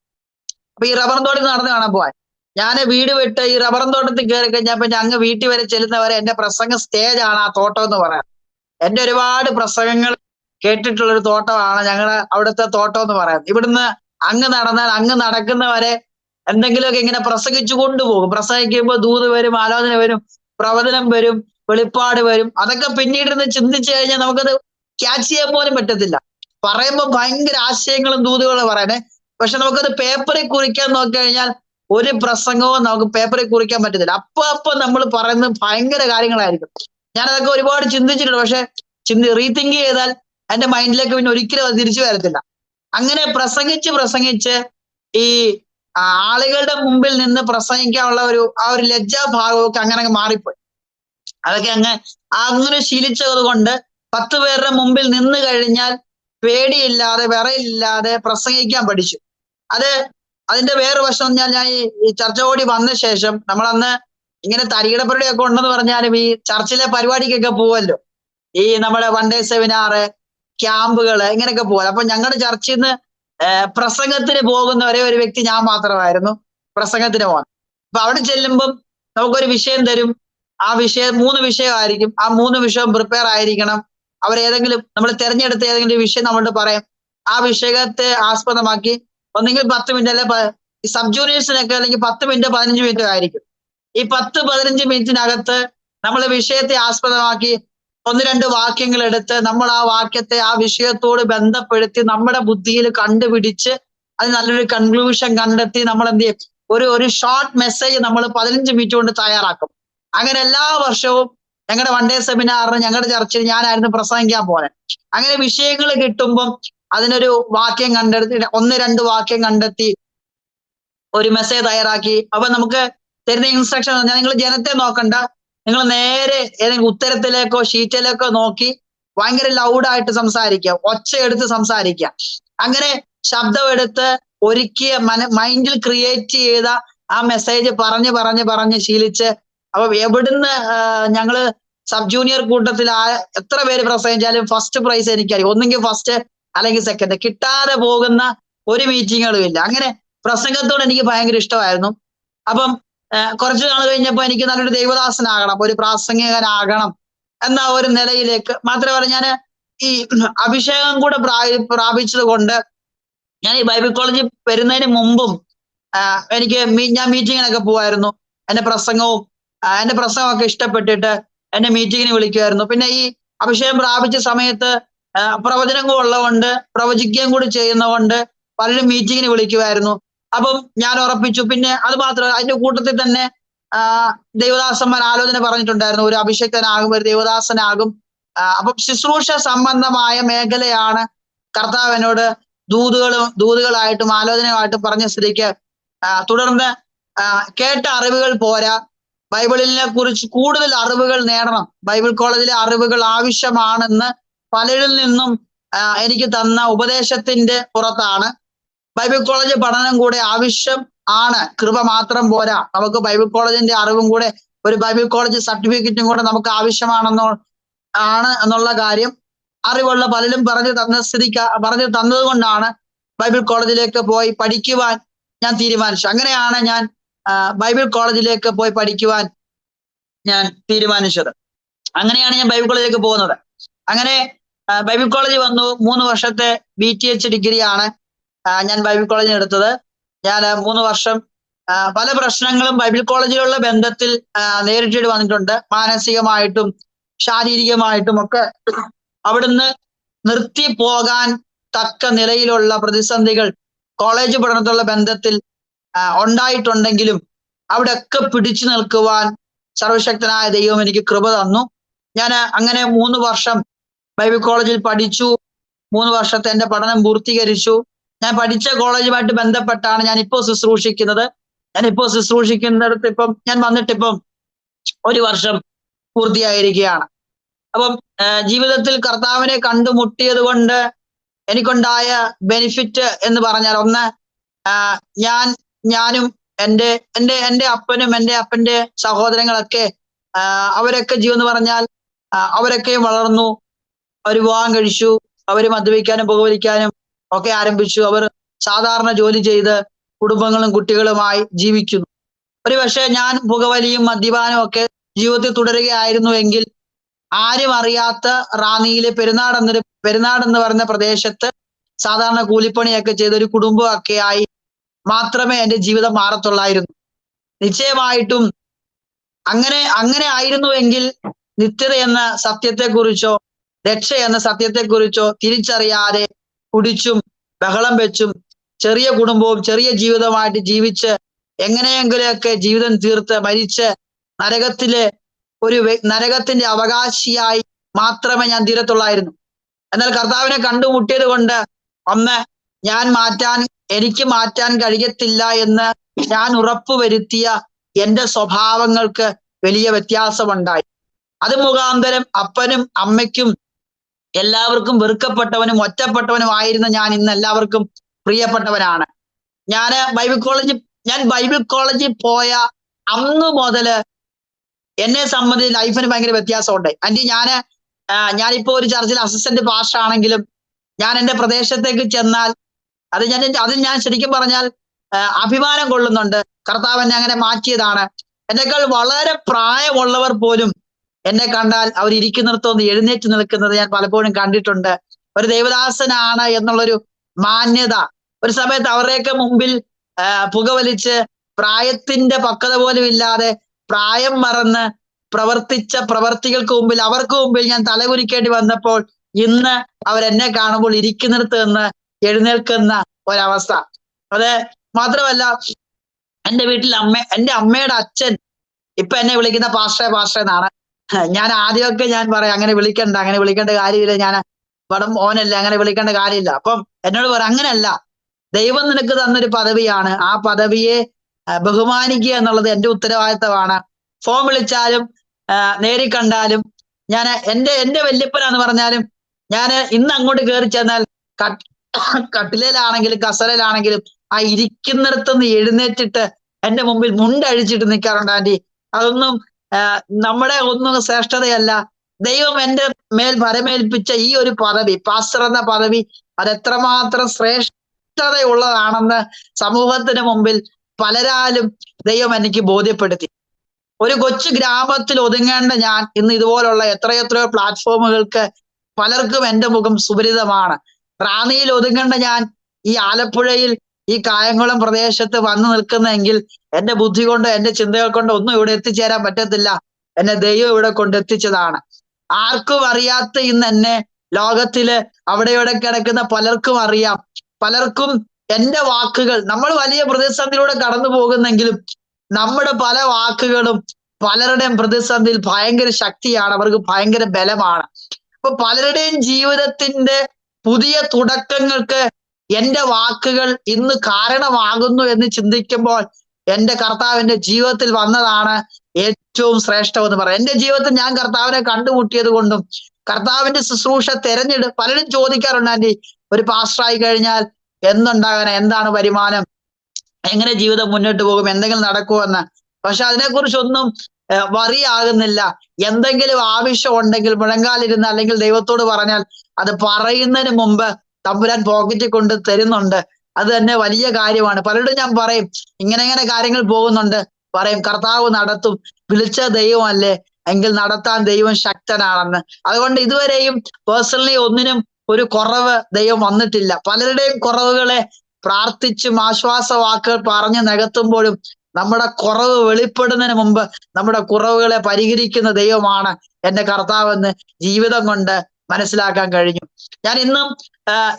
അപ്പൊ ഈ റബ്ബറും തോട്ടത്തിൽ നടന്ന് കാണാൻ പോവാൻ ഞാൻ വീട് വിട്ട് ഈ റബ്ബറും തോട്ടത്തിൽ കയറി കഴിഞ്ഞാൽ പിന്നെ അങ്ങ് വീട്ടിൽ വരെ ചെല്ലുന്നവരെ എന്റെ പ്രസംഗ സ്റ്റേജാണ് ആ തോട്ടം എന്ന് പറയാം. എന്റെ ഒരുപാട് പ്രസംഗങ്ങൾ കേട്ടിട്ടുള്ളൊരു തോട്ടമാണ് ഞങ്ങളുടെ അവിടുത്തെ തോട്ടം എന്ന് പറയുന്നത്. ഇവിടുന്ന് അങ്ങ് നടന്നാൽ അങ്ങ് നടക്കുന്നവരെ എന്തെങ്കിലുമൊക്കെ ഇങ്ങനെ പ്രസംഗിച്ചു കൊണ്ടുപോകും. പ്രസംഗിക്കുമ്പോൾ ദൂത് വരും, ആലോചന വരും, പ്രവചനം വരും, വെളിപ്പാട് വരും. അതൊക്കെ പിന്നീട് ചിന്തിച്ചു കഴിഞ്ഞാൽ നമുക്കത് ക്യാച്ച് ചെയ്യാൻ പോലും പറ്റത്തില്ല. പറയുമ്പോൾ ഭയങ്കര ആശയങ്ങളും ദൂതുകളും പറയണേ. പക്ഷെ നമുക്കത് പേപ്പറിൽ കുറിക്കാൻ നോക്കി കഴിഞ്ഞാൽ ഒരു പ്രസംഗവും നമുക്ക് പേപ്പറിൽ കുറിക്കാൻ പറ്റത്തില്ല. അപ്പൊ നമ്മൾ പറയുന്നത് ഭയങ്കര കാര്യങ്ങളായിരിക്കും. ഞാനതൊക്കെ ഒരുപാട് ചിന്തിച്ചിട്ടുണ്ട്. പക്ഷെ റീതിങ്ക് ചെയ്താൽ എന്റെ മൈൻഡിലേക്ക് പിന്നെ ഒരിക്കലും അത് തിരിച്ചു വരത്തില്ല. അങ്ങനെ പ്രസംഗിച്ച് ഈ ആളുകളുടെ മുമ്പിൽ നിന്ന് പ്രസംഗിക്കാനുള്ള ആ ഒരു ലജ്ജാഭാവമൊക്കെ അങ്ങനെ മാറിപ്പോയി. അതൊക്കെ അങ്ങനെ ശീലിച്ചത് കൊണ്ട് 10 പേരുടെ മുമ്പിൽ നിന്ന് കഴിഞ്ഞാൽ പേടിയില്ലാതെ വിറയില്ലാതെ പ്രസംഗിക്കാൻ പഠിച്ചു. അതിന്റെ വേറെ വശം ഞാൻ ഈ ചർച്ച കൂടി വന്ന ശേഷം നമ്മളന്ന് ഇങ്ങനെ തരികിട പരിപാടിയൊക്കെ ഉണ്ടെന്ന് പറഞ്ഞാലും ഈ ചർച്ചിലെ പരിപാടിക്കൊക്കെ പോവല്ലോ, ഈ നമ്മുടെ വൺ ഡേ സെമിനാറ്, ക്യാമ്പുകള് ഇങ്ങനെയൊക്കെ പോകാം. അപ്പൊ ഞങ്ങളുടെ ചർച്ചിൽ നിന്ന് പ്രസംഗത്തിന് പോകുന്ന ഒരേ ഒരു വ്യക്തി ഞാൻ മാത്രമായിരുന്നു പ്രസംഗത്തിന് പോകാൻ. അപ്പൊ അവിടെ ചെല്ലുമ്പം നമുക്കൊരു വിഷയം തരും. ആ വിഷയം 3 വിഷയമായിരിക്കും. ആ 3 വിഷയം പ്രിപ്പയർ ആയിരിക്കണം. നമ്മൾ തിരഞ്ഞെടുത്ത ഏതെങ്കിലും വിഷയം നമ്മളോട് പറയാം. ആ വിഷയത്തെ ആസ്പദമാക്കി ഒന്നെങ്കിൽ 10 മിനിറ്റ് അല്ലെ ഈ സബ് ജൂനിയേഴ്സിനൊക്കെ അല്ലെങ്കിൽ 10 മിനിറ്റ് 15 മിനിറ്റ് ആയിരിക്കും. ഈ 10-15 മിനിറ്റിനകത്ത് നമ്മൾ വിഷയത്തെ ആസ്പദമാക്കി 1-2 വാക്യങ്ങൾ എടുത്ത് നമ്മൾ ആ വാക്യത്തെ ആ വിഷയത്തോട് ബന്ധപ്പെടുത്തി നമ്മുടെ ബുദ്ധിയിൽ കണ്ടുപിടിച്ച് അത് നല്ലൊരു കൺക്ലൂഷൻ കണ്ടെത്തി നമ്മൾ എന്ത് ചെയ്യും, ഒരു ഷോർട്ട് മെസ്സേജ് നമ്മൾ 15 മിനിറ്റ് കൊണ്ട് തയ്യാറാക്കും. അങ്ങനെ എല്ലാ വർഷവും ഞങ്ങളുടെ വൺ ഡേ സെമിനാറിന് ഞങ്ങളുടെ ചർച്ചിൽ ഞാനായിരുന്നു പ്രസംഗിക്കാൻ പോലെ. അങ്ങനെ വിഷയങ്ങൾ കിട്ടുമ്പം അതിനൊരു വാക്യം കണ്ടെത്തി 1-2 വാക്യം കണ്ടെത്തി ഒരു മെസ്സേജ് തയ്യാറാക്കി. അപ്പൊ നമുക്ക് തരുന്ന ഇൻസ്ട്രക്ഷൻ പറഞ്ഞാൽ നിങ്ങൾ ജനത്തെ നോക്കണ്ട, നിങ്ങൾ നേരെ ഏതെങ്കിലും ഉത്തരത്തിലേക്കോ ഷീറ്റിലേക്കോ നോക്കി ഭയങ്കര ലൗഡായിട്ട് സംസാരിക്കുക, ഒച്ചയെടുത്ത് സംസാരിക്കുക. അങ്ങനെ ശബ്ദമെടുത്ത് ഒരുക്കിയ മൈൻഡിൽ ക്രിയേറ്റ് ചെയ്ത ആ മെസ്സേജ് പറഞ്ഞ് ശീലിച്ച് അപ്പൊ എവിടുന്ന് ഞങ്ങള് സബ് ജൂനിയർ കൂട്ടത്തിൽ എത്ര പേര് പ്രസംഗിച്ചാലും ഫസ്റ്റ് പ്രൈസ് എനിക്കറിയാം. ഒന്നെങ്കിൽ ഫസ്റ്റ് അല്ലെങ്കിൽ സെക്കൻഡ്. കിട്ടാതെ പോകുന്ന ഒരു മീറ്റിങ്ങുകളും ഇല്ല. അങ്ങനെ പ്രസംഗത്തോട് എനിക്ക് ഭയങ്കര ഇഷ്ടമായിരുന്നു. അപ്പം കുറച്ചു നാൾ കഴിഞ്ഞപ്പോ എനിക്ക് നല്ലൊരു ദൈവദാസനാകണം, ഒരു പ്രാസംഗികനാകണം എന്ന ഒരു നിലയിലേക്ക് മാത്രമല്ല ഞാൻ ഈ അഭിഷേകം കൂടെ പ്രാപിച്ചത് കൊണ്ട് ഞാൻ ഈ ബൈബിൾ കോളേജിൽ വരുന്നതിന് മുമ്പും ഞാൻ മീറ്റിങ്ങിനൊക്കെ പോവായിരുന്നു. എന്റെ പ്രസംഗമൊക്കെ ഇഷ്ടപ്പെട്ടിട്ട് എന്നെ മീറ്റിങ്ങിന് വിളിക്കുമായിരുന്നു. പിന്നെ ഈ അഭിഷേകം പ്രാപിച്ച സമയത്ത് പ്രവചനം ഉള്ളതുകൊണ്ട് പ്രവചിക്കുകയും കൂടി ചെയ്യുന്നതുകൊണ്ട് പലരും മീറ്റിങ്ങിന് വിളിക്കുമായിരുന്നു. അപ്പം ഞാൻ ഉറപ്പിച്ചു. പിന്നെ അത് മാത്രമല്ല, അതിന്റെ കൂട്ടത്തിൽ തന്നെ ദൈവദാസന്മാർ ആലോചന പറഞ്ഞിട്ടുണ്ടായിരുന്നു, ഒരു അഭിഷേകനാകും, ഒരു ദൈവദാസനാകും. അപ്പം ശുശ്രൂഷ സംബന്ധമായ മേഖലയാണ് കർത്താവ് എന്നോട് ദൂതുകളായിട്ടും ആലോചനയായിട്ടും പറഞ്ഞ സ്ഥിതിക്ക് തുടർന്ന് കേട്ട അറിവുകൾ പോരാ, ബൈബിളിനെ കുറിച്ച് കൂടുതൽ അറിവുകൾ നേടണം, ബൈബിൾ കോളേജിലെ അറിവുകൾ ആവശ്യമാണെന്ന് പലരിൽ നിന്നും എനിക്ക് തന്ന ഉപദേശത്തിന്റെ പുറത്താണ് ബൈബിൾ കോളേജ് പഠനം കൂടെ ആവശ്യം ആണ്. കൃപ മാത്രം പോരാ, നമുക്ക് ബൈബിൾ കോളേജിന്റെ അറിവും കൂടെ, ഒരു ബൈബിൾ കോളേജ് സർട്ടിഫിക്കറ്റും കൂടെ നമുക്ക് ആവശ്യമാണെന്നുള്ള കാര്യം അറിവുള്ള പലരും പറഞ്ഞു തന്നത് കൊണ്ടാണ് ബൈബിൾ കോളേജിലേക്ക് പോയി പഠിക്കുവാൻ ഞാൻ തീരുമാനിച്ചു. അങ്ങനെയാണ് ഞാൻ ബൈബിൾ കോളേജിലേക്ക് പോയി പഠിക്കുവാൻ ഞാൻ തീരുമാനിച്ചത്. അങ്ങനെയാണ് ഞാൻ ബൈബിൾ കോളേജിലേക്ക് പോകുന്നത്. അങ്ങനെ ബൈബിൾ കോളേജിൽ വന്നു. 3 വർഷത്തെ BTH ഡിഗ്രിയാണ് ഞാൻ ബൈബിൾ കോളേജിൽ എടുത്തത്. ഞാൻ 3 വർഷം പല പ്രശ്നങ്ങളും ബൈബിൾ കോളേജിലുള്ള ബന്ധത്തിൽ നേരിട്ട് വന്നിട്ടുണ്ട്. മാനസികമായിട്ടും ശാരീരികമായിട്ടും ഒക്കെ അവിടുന്ന് നിർത്തി പോകാൻ തക്ക നിലയിലുള്ള പ്രതിസന്ധികൾ കോളേജ് പഠനത്തിലുള്ള ബന്ധത്തിൽ ഉണ്ടായിട്ടുണ്ടെങ്കിലും അവിടെയൊക്കെ പിടിച്ചു നിൽക്കുവാൻ സർവശക്തനായ ദൈവം എനിക്ക് കൃപ തന്നു. ഞാൻ അങ്ങനെ 3 വർഷം ബൈബിൾ കോളേജിൽ പഠിച്ചു. 3 വർഷത്തെ എൻ്റെ പഠനം പൂർത്തീകരിച്ചു. ഞാൻ പഠിച്ച കോളേജുമായിട്ട് ബന്ധപ്പെട്ടാണ് ഞാനിപ്പോൾ ശുശ്രൂഷിക്കുന്നത്. ഞാനിപ്പോൾ ശുശ്രൂഷിക്കുന്നിടത്ത് ഞാൻ വന്നിട്ടിപ്പം 1 വർഷം പൂർത്തിയായിരിക്കുകയാണ്. അപ്പം ജീവിതത്തിൽ കർത്താവിനെ കണ്ടുമുട്ടിയത് കൊണ്ട് എനിക്കുണ്ടായ ബെനിഫിറ്റ് എന്ന് പറഞ്ഞാൽ, ഒന്ന്, ഞാനും എൻ്റെ അപ്പനും എൻ്റെ അപ്പൻ്റെ സഹോദരങ്ങളൊക്കെ അവരൊക്കെ ജീവൻ എന്ന് പറഞ്ഞാൽ അവരൊക്കെ വളർന്നു. അവർ വിവാഹം കഴിച്ചു. അവർ മദ്യപിക്കാനും പുകവലിക്കാനും ഒക്കെ ആരംഭിച്ചു. അവർ സാധാരണ ജോലി ചെയ്ത് കുടുംബങ്ങളും കുട്ടികളുമായി ജീവിക്കുന്നു. ഒരുപക്ഷെ ഞാൻ പുകവലിയും മദ്യപാനും ഒക്കെ ജീവിതത്തിൽ തുടരുകയായിരുന്നുവെങ്കിൽ ആരും അറിയാത്ത റാന്നിയിലെ പെരുന്നാട് എന്ന് പറഞ്ഞ പ്രദേശത്ത് സാധാരണ കൂലിപ്പണിയൊക്കെ ചെയ്ത ഒരു കുടുംബമൊക്കെ ആയി മാത്രമേ എൻ്റെ ജീവിതം മാറത്തുള്ളായിരുന്നു. നിശ്ചയമായിട്ടും അങ്ങനെ ആയിരുന്നുവെങ്കിൽ നിത്യത എന്ന സത്യത്തെക്കുറിച്ചോ രക്ഷ എന്ന സത്യത്തെക്കുറിച്ചോ തിരിച്ചറിയാതെ കുടിച്ചും ബഹളം വെച്ചും ചെറിയ കുടുംബവും ചെറിയ ജീവിതമായിട്ട് ജീവിച്ച് എങ്ങനെയെങ്കിലുമൊക്കെ ജീവിതം തീർത്ത് മരിച്ച് നരകത്തിന്റെ അവകാശിയായി മാത്രമേ ഞാൻ തീരത്തുള്ളായിരുന്നു. എന്നാൽ കർത്താവിനെ കണ്ടുമുട്ടിയത് കൊണ്ട് ഒന്ന്, എനിക്ക് മാറ്റാൻ കഴിയത്തില്ല എന്ന് ഞാൻ ഉറപ്പുവരുത്തിയ എൻ്റെ സ്വഭാവങ്ങൾക്ക് വലിയ വ്യത്യാസമുണ്ടായി. അത് മുഖാന്തരം അപ്പനും അമ്മയ്ക്കും എല്ലാവർക്കും വെറുക്കപ്പെട്ടവനും ഒറ്റപ്പെട്ടവനും ആയിരുന്ന ഞാൻ ഇന്ന് എല്ലാവർക്കും പ്രിയപ്പെട്ടവനാണ്. ഞാൻ ബൈബിൾ കോളേജിൽ പോയ അന്ന് മുതല് എന്നെ സംബന്ധിച്ച് ലൈഫിന് ഭയങ്കര വ്യത്യാസമുണ്ടായി. ഞാനിപ്പോ ഒരു ചർച്ചിൽ അസിസ്റ്റന്റ് പാസ്റ്റർ ആണെങ്കിലും ഞാൻ എൻ്റെ പ്രദേശത്തേക്ക് ചെന്നാൽ അതിൽ ഞാൻ ശരിക്കും പറഞ്ഞാൽ അഭിമാനം കൊള്ളുന്നുണ്ട്. കർത്താവ് എന്നെ അങ്ങനെ മാറ്റിയതാണ്. എന്നെക്കാൾ വളരെ പ്രായമുള്ളവർ പോലും എന്നെ കണ്ടാൽ അവർ ഇരിക്കുന്നിടത്തൊന്ന് എഴുന്നേറ്റ് നിൽക്കുന്നത് ഞാൻ പലപ്പോഴും കണ്ടിട്ടുണ്ട്. ഒരു ദൈവദാസനാണ് എന്നുള്ളൊരു മാന്യത. ഒരു സമയത്ത് അവരുടെയൊക്കെ മുമ്പിൽ പുകവലിച്ച് പ്രായത്തിന്റെ പക്വത പോലും ഇല്ലാതെ പ്രായം മറന്ന് പ്രവർത്തിച്ച പ്രവർത്തികൾക്ക് മുമ്പിൽ അവർക്ക് മുമ്പിൽ ഞാൻ തലകുനിക്കേണ്ടി വന്നപ്പോൾ ഇന്ന് അവരെന്നെ കാണുമ്പോൾ ഇരിക്കുന്നിടത്ത് നിന്ന് എഴുന്നേൽക്കുന്ന ഒരവസ്ഥ. അത് മാത്രമല്ല, എൻ്റെ വീട്ടിൽ എൻ്റെ അമ്മയുടെ അച്ഛൻ ഇപ്പൊ എന്നെ വിളിക്കുന്ന പാസ്റ്റർ എന്നാണ്. ഞാൻ ആദ്യമൊക്കെ ഞാൻ പറയാം അങ്ങനെ വിളിക്കേണ്ട കാര്യമില്ല, ഞാൻ മോനല്ലേ, അങ്ങനെ വിളിക്കേണ്ട കാര്യമില്ല. അപ്പം എന്നോട് പറയാം, അങ്ങനെയല്ല, ദൈവം നിനക്ക് തന്നൊരു പദവിയാണ്, ആ പദവിയെ ബഹുമാനിക്കുക എന്നുള്ളത് എൻ്റെ ഉത്തരവാദിത്തമാണ്. ഫോൺ വിളിച്ചാലും നേരി കണ്ടാലും ഞാൻ എൻ്റെ വല്യപ്പനാന്ന് പറഞ്ഞാലും ഞാൻ ഇന്ന് അങ്ങോട്ട് കയറി ചെന്നാൽ കട്ടിലേലാണെങ്കിലും കസരയിലാണെങ്കിലും ആ ഇരിക്കുന്നിടത്തുനിന്ന് എഴുന്നേറ്റിട്ട് എൻ്റെ മുമ്പിൽ മുണ്ടഴിച്ചിട്ട് നിൽക്കാറുണ്ട്. ആന്റി, അതൊന്നും നമ്മുടെ ഒന്നും ശ്രേഷ്ഠതയല്ല. ദൈവം എൻ്റെ മേൽ ഭരമേൽപ്പിച്ച ഈ ഒരു പദവി, പാസ്റ്റർ എന്ന പദവി, അതെത്രമാത്രം ശ്രേഷ്ഠതയുള്ളതാണെന്ന് സമൂഹത്തിന് മുമ്പിൽ പലരാലും ദൈവം എനിക്ക് ബോധ്യപ്പെടുത്തി. ഒരു കൊച്ചു ഗ്രാമത്തിൽ ഒതുങ്ങേണ്ട ഞാൻ ഇന്ന് ഇതുപോലുള്ള എത്രയെത്രയോ പ്ലാറ്റ്ഫോമുകൾക്ക് പലർക്കും എൻ്റെ മുഖം സുപരിതമാണ്. റാന്നിയിൽ ഒതുങ്ങേണ്ട ഞാൻ ഈ ആലപ്പുഴയിൽ ഈ കായംകുളം പ്രദേശത്ത് വന്നു നിൽക്കുന്നെങ്കിൽ എൻ്റെ ബുദ്ധി കൊണ്ടോ എൻ്റെ ചിന്തകൾ കൊണ്ടോ ഒന്നും ഇവിടെ എത്തിച്ചേരാൻ പറ്റത്തില്ല. എന്നെ ദൈവം ഇവിടെ കൊണ്ടെത്തിച്ചതാണ്. ആർക്കും അറിയാത്ത ഇന്ന് എന്നെ ലോകത്തില് അവിടെ ഇവിടെ കിടക്കുന്ന പലർക്കും അറിയാം. പലർക്കും എൻ്റെ വാക്കുകൾ, നമ്മൾ വലിയ പ്രതിസന്ധിയിലൂടെ കടന്നു പോകുന്നെങ്കിലും നമ്മുടെ പല വാക്കുകളും പലരുടെയും പ്രതിസന്ധിയിൽ ഭയങ്കര ശക്തിയാണ്, അവർക്ക് ഭയങ്കര ബലമാണ്. അപ്പൊ പലരുടെയും ജീവിതത്തിന്റെ പുതിയ തുടക്കങ്ങൾക്ക് എൻ്റെ വാക്കുകൾ ഇന്ന് കാരണമാകുന്നു എന്ന് ചിന്തിക്കുമ്പോൾ എൻ്റെ കർത്താവിന്റെ ജീവിതത്തിൽ വന്നതാണ് ഏറ്റവും ശ്രേഷ്ഠമെന്ന് പറയാം. എൻ്റെ ജീവിതത്തിൽ ഞാൻ കർത്താവിനെ കണ്ടുമുട്ടിയത് കൊണ്ടും കർത്താവിന്റെ ശുശ്രൂഷ പലരും ചോദിക്കാറുണ്ട്, ആന്റി, ഒരു പാസ്റ്ററായി കഴിഞ്ഞാൽ എന്താണ് വരുമാനം, എങ്ങനെ ജീവിതം മുന്നോട്ട് പോകും, എന്തെങ്കിലും നടക്കുമെന്ന്. പക്ഷെ അതിനെക്കുറിച്ചൊന്നും വറി ആകുന്നില്ല. എന്തെങ്കിലും ആവശ്യം ഉണ്ടെങ്കിൽ മുഴങ്കാലിരുന്ന് അല്ലെങ്കിൽ ദൈവത്തോട് പറഞ്ഞാൽ അത് പറയുന്നതിന് മുമ്പ് തമ്പുരാൻ പോക്കറ്റിൽ കൊണ്ട് തരുന്നുണ്ട്. അത് തന്നെ വലിയ കാര്യമാണ്. പലരോടും ഞാൻ പറയും, ഇങ്ങനെ കാര്യങ്ങൾ പോകുന്നുണ്ട്, പറയും കർത്താവ് നടത്തും, വിളിച്ച ദൈവമല്ലേ, എങ്കിൽ നടത്താൻ ദൈവം ശക്തനാണെന്ന്. അതുകൊണ്ട് ഇതുവരെയും പേഴ്സണലി ഒന്നിനും ഒരു കുറവ് ദൈവം വന്നിട്ടില്ല. പലരുടെയും കുറവുകളെ പ്രാർത്ഥിച്ചും ആശ്വാസ വാക്കുകൾ പറഞ്ഞു നികത്തുമ്പോഴും നമ്മുടെ കുറവ് വെളിപ്പെടുന്നതിന് മുമ്പ് നമ്മുടെ കുറവുകളെ പരിഹരിക്കുന്ന ദൈവമാണ് എന്റെ കർത്താവെന്ന് ജീവിതം കൊണ്ട് മനസ്സിലാക്കാൻ കഴിഞ്ഞു. ഞാൻ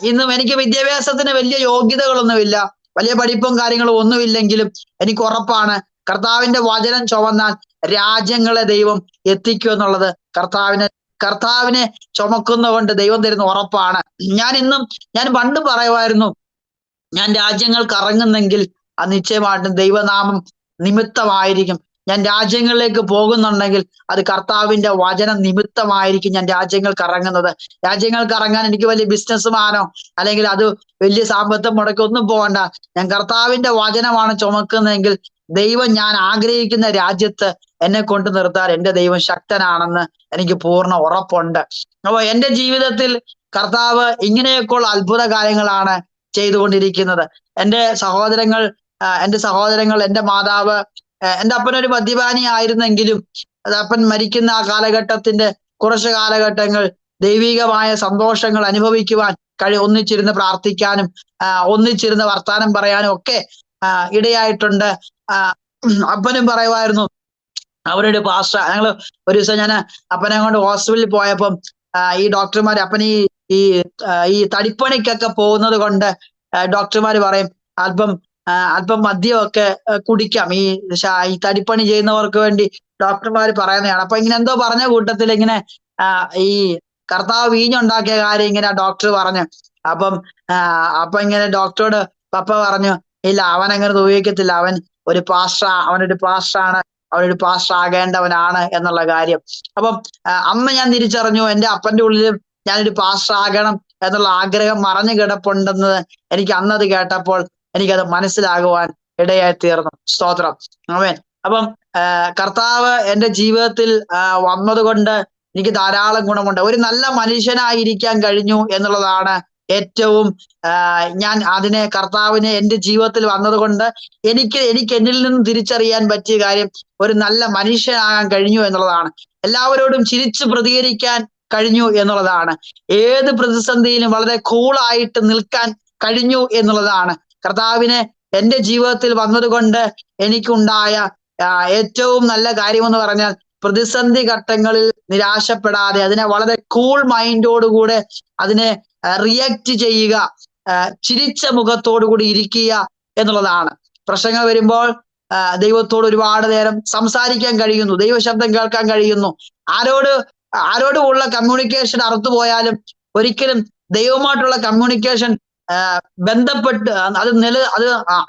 ഇന്നും എനിക്ക് വിദ്യാഭ്യാസത്തിന് വലിയ യോഗ്യതകളൊന്നുമില്ല, വലിയ പഠിപ്പും കാര്യങ്ങളും ഒന്നുമില്ലെങ്കിലും എനിക്ക് ഉറപ്പാണ്, കർത്താവിന്റെ വചനം ചുമന്നാൽ രാജ്യങ്ങളെ ദൈവം എത്തിക്കും എന്നുള്ളത് കർത്താവിനെ ചുമക്കുന്നതുകൊണ്ട് ദൈവം തരുന്ന ഉറപ്പാണ്. ഞാൻ പണ്ട് പറയുമായിരുന്നു, ഞാൻ രാജ്യങ്ങൾ കറങ്ങുന്നെങ്കിൽ അത് നിശ്ചയമായിട്ടും ദൈവനാമം നിമിത്തമായിരിക്കും. ഞാൻ രാജ്യങ്ങളിലേക്ക് പോകുന്നുണ്ടെങ്കിൽ അത് കർത്താവിന്റെ വചനം നിമിത്തമായിരിക്കും ഞാൻ രാജ്യങ്ങൾ കറങ്ങുന്നത്. രാജ്യങ്ങൾ കറങ്ങാൻ എനിക്ക് വലിയ ബിസിനസ്മാനോ അല്ലെങ്കിൽ അത് വലിയ സാമ്പത്തികം മുടക്കി ഒന്നും പോകണ്ട. ഞാൻ കർത്താവിന്റെ വചനമാണ് ചുമക്കുന്നതെങ്കിൽ ദൈവം ഞാൻ ആഗ്രഹിക്കുന്ന രാജ്യത്ത് എന്നെ കൊണ്ട് നിർത്താൻ എന്റെ ദൈവം ശക്തനാണെന്ന് എനിക്ക് പൂർണ്ണ ഉറപ്പുണ്ട്. അപ്പൊ എന്റെ ജീവിതത്തിൽ കർത്താവ് ഇങ്ങനെയൊക്കെയുള്ള അത്ഭുത കാര്യങ്ങളാണ് ചെയ്തുകൊണ്ടിരിക്കുന്നത്. എന്റെ സഹോദരങ്ങൾ, എന്റെ മാതാവ്, എന്റെ അപ്പനൊരു മദ്യപാനി ആയിരുന്നെങ്കിലും അപ്പൻ മരിക്കുന്ന ആ കാലഘട്ടത്തിന്റെ കുറച്ച് കാലഘട്ടങ്ങൾ ദൈവികമായ സന്തോഷങ്ങൾ അനുഭവിക്കുവാൻ ഒന്നിച്ചിരുന്ന് പ്രാർത്ഥിക്കാനും ഒന്നിച്ചിരുന്ന് വർത്താനം പറയാനും ഒക്കെ ഇടയായിട്ടുണ്ട്. അപ്പനും പറയുമായിരുന്നു, അവരുടെ പാസ്റ്റർ, ഞങ്ങൾ ഒരു ദിവസം ഞാൻ അപ്പനെ കൊണ്ട് ഹോസ്പിറ്റലിൽ പോയപ്പം ഈ ഡോക്ടർമാർ, അപ്പൻ ഈ തടിപ്പണിക്കൊക്കെ പോകുന്നത് കൊണ്ട് ഡോക്ടർമാർ പറയും അല്പം മദ്യമൊക്കെ കുടിക്കാം, ഈ തടിപ്പണി ചെയ്യുന്നവർക്ക് വേണ്ടി ഡോക്ടർമാർ പറയുന്നതാണ്. അപ്പൊ ഇങ്ങനെ എന്തോ പറഞ്ഞ കൂട്ടത്തിൽ ഇങ്ങനെ ഈ കർത്താവ് വീഞ്ഞുണ്ടാക്കിയ കാര്യം ഇങ്ങനെ ഡോക്ടർ പറഞ്ഞു. അപ്പൊ ഇങ്ങനെ ഡോക്ടറോട് പപ്പ പറഞ്ഞു, ഇല്ല, അവൻ അങ്ങനെ ഉപയോഗിക്കത്തില്ല, അവനൊരു പാസ്റ്ററാണ്, അവനൊരു പാസ്റ്റർ ആകേണ്ടവനാണ് എന്നുള്ള കാര്യം. അപ്പം അമ്മ ഞാൻ തിരിച്ചറിഞ്ഞു, എന്റെ അപ്പന്റെ ഉള്ളിലും ഞാനൊരു പാസ്റ്റർ ആകണം എന്നുള്ള ആഗ്രഹം മറഞ്ഞു കിടപ്പുണ്ടെന്ന് എനിക്ക് അന്നത് കേട്ടപ്പോൾ എനിക്കത് മനസ്സിലാകുവാൻ ഇടയായി തീർന്നു. സ്തോത്രം. ആമേൻ. അപ്പം കർത്താവ് എന്റെ ജീവിതത്തിൽ വന്നതുകൊണ്ട് എനിക്ക് ധാരാളം ഗുണമുണ്ട്. ഒരു നല്ല മനുഷ്യനായിരിക്കാൻ കഴിഞ്ഞു എന്നുള്ളതാണ് ഏറ്റവും ഞാൻ അതിനെ കർത്താവിനെ എന്റെ ജീവിതത്തിൽ വന്നതുകൊണ്ട് എനിക്ക് എന്നിൽ നിന്ന് തിരിച്ചറിയാൻ പറ്റിയ കാര്യം ഒരു നല്ല മനുഷ്യനാകാൻ കഴിഞ്ഞു എന്നുള്ളതാണ്. എല്ലാവരോടും ചിരിച്ചു പ്രതികരിക്കാൻ കഴിഞ്ഞു എന്നുള്ളതാണ്. ഏത് പ്രതിസന്ധിയിലും വളരെ കൂളായിട്ട് നിൽക്കാൻ കഴിഞ്ഞു എന്നുള്ളതാണ്. കർത്താവിനെ എന്റെ ജീവിതത്തിൽ വന്നതുകൊണ്ട് എനിക്കുണ്ടായ ഏറ്റവും നല്ല കാര്യമെന്ന് പറഞ്ഞാൽ പ്രതിസന്ധി ഘട്ടങ്ങളിൽ നിരാശപ്പെടാതെ അതിനെ വളരെ കൂൾ മൈൻഡോടുകൂടെ അതിനെ റിയാക്ട് ചെയ്യുക, ചിരിച്ച മുഖത്തോടു കൂടി ഇരിക്കുക എന്നുള്ളതാണ്. പ്രശ്നങ്ങൾ വരുമ്പോൾ ദൈവത്തോട് ഒരുപാട് നേരം സംസാരിക്കാൻ കഴിയുന്നു, ദൈവശബ്ദം കേൾക്കാൻ കഴിയുന്നു. ആരോടുമുള്ള കമ്മ്യൂണിക്കേഷൻ അറുത്തുപോയാലും ഒരിക്കലും ദൈവമായിട്ടുള്ള കമ്മ്യൂണിക്കേഷൻ ബന്ധപ്പെട്ട് അത്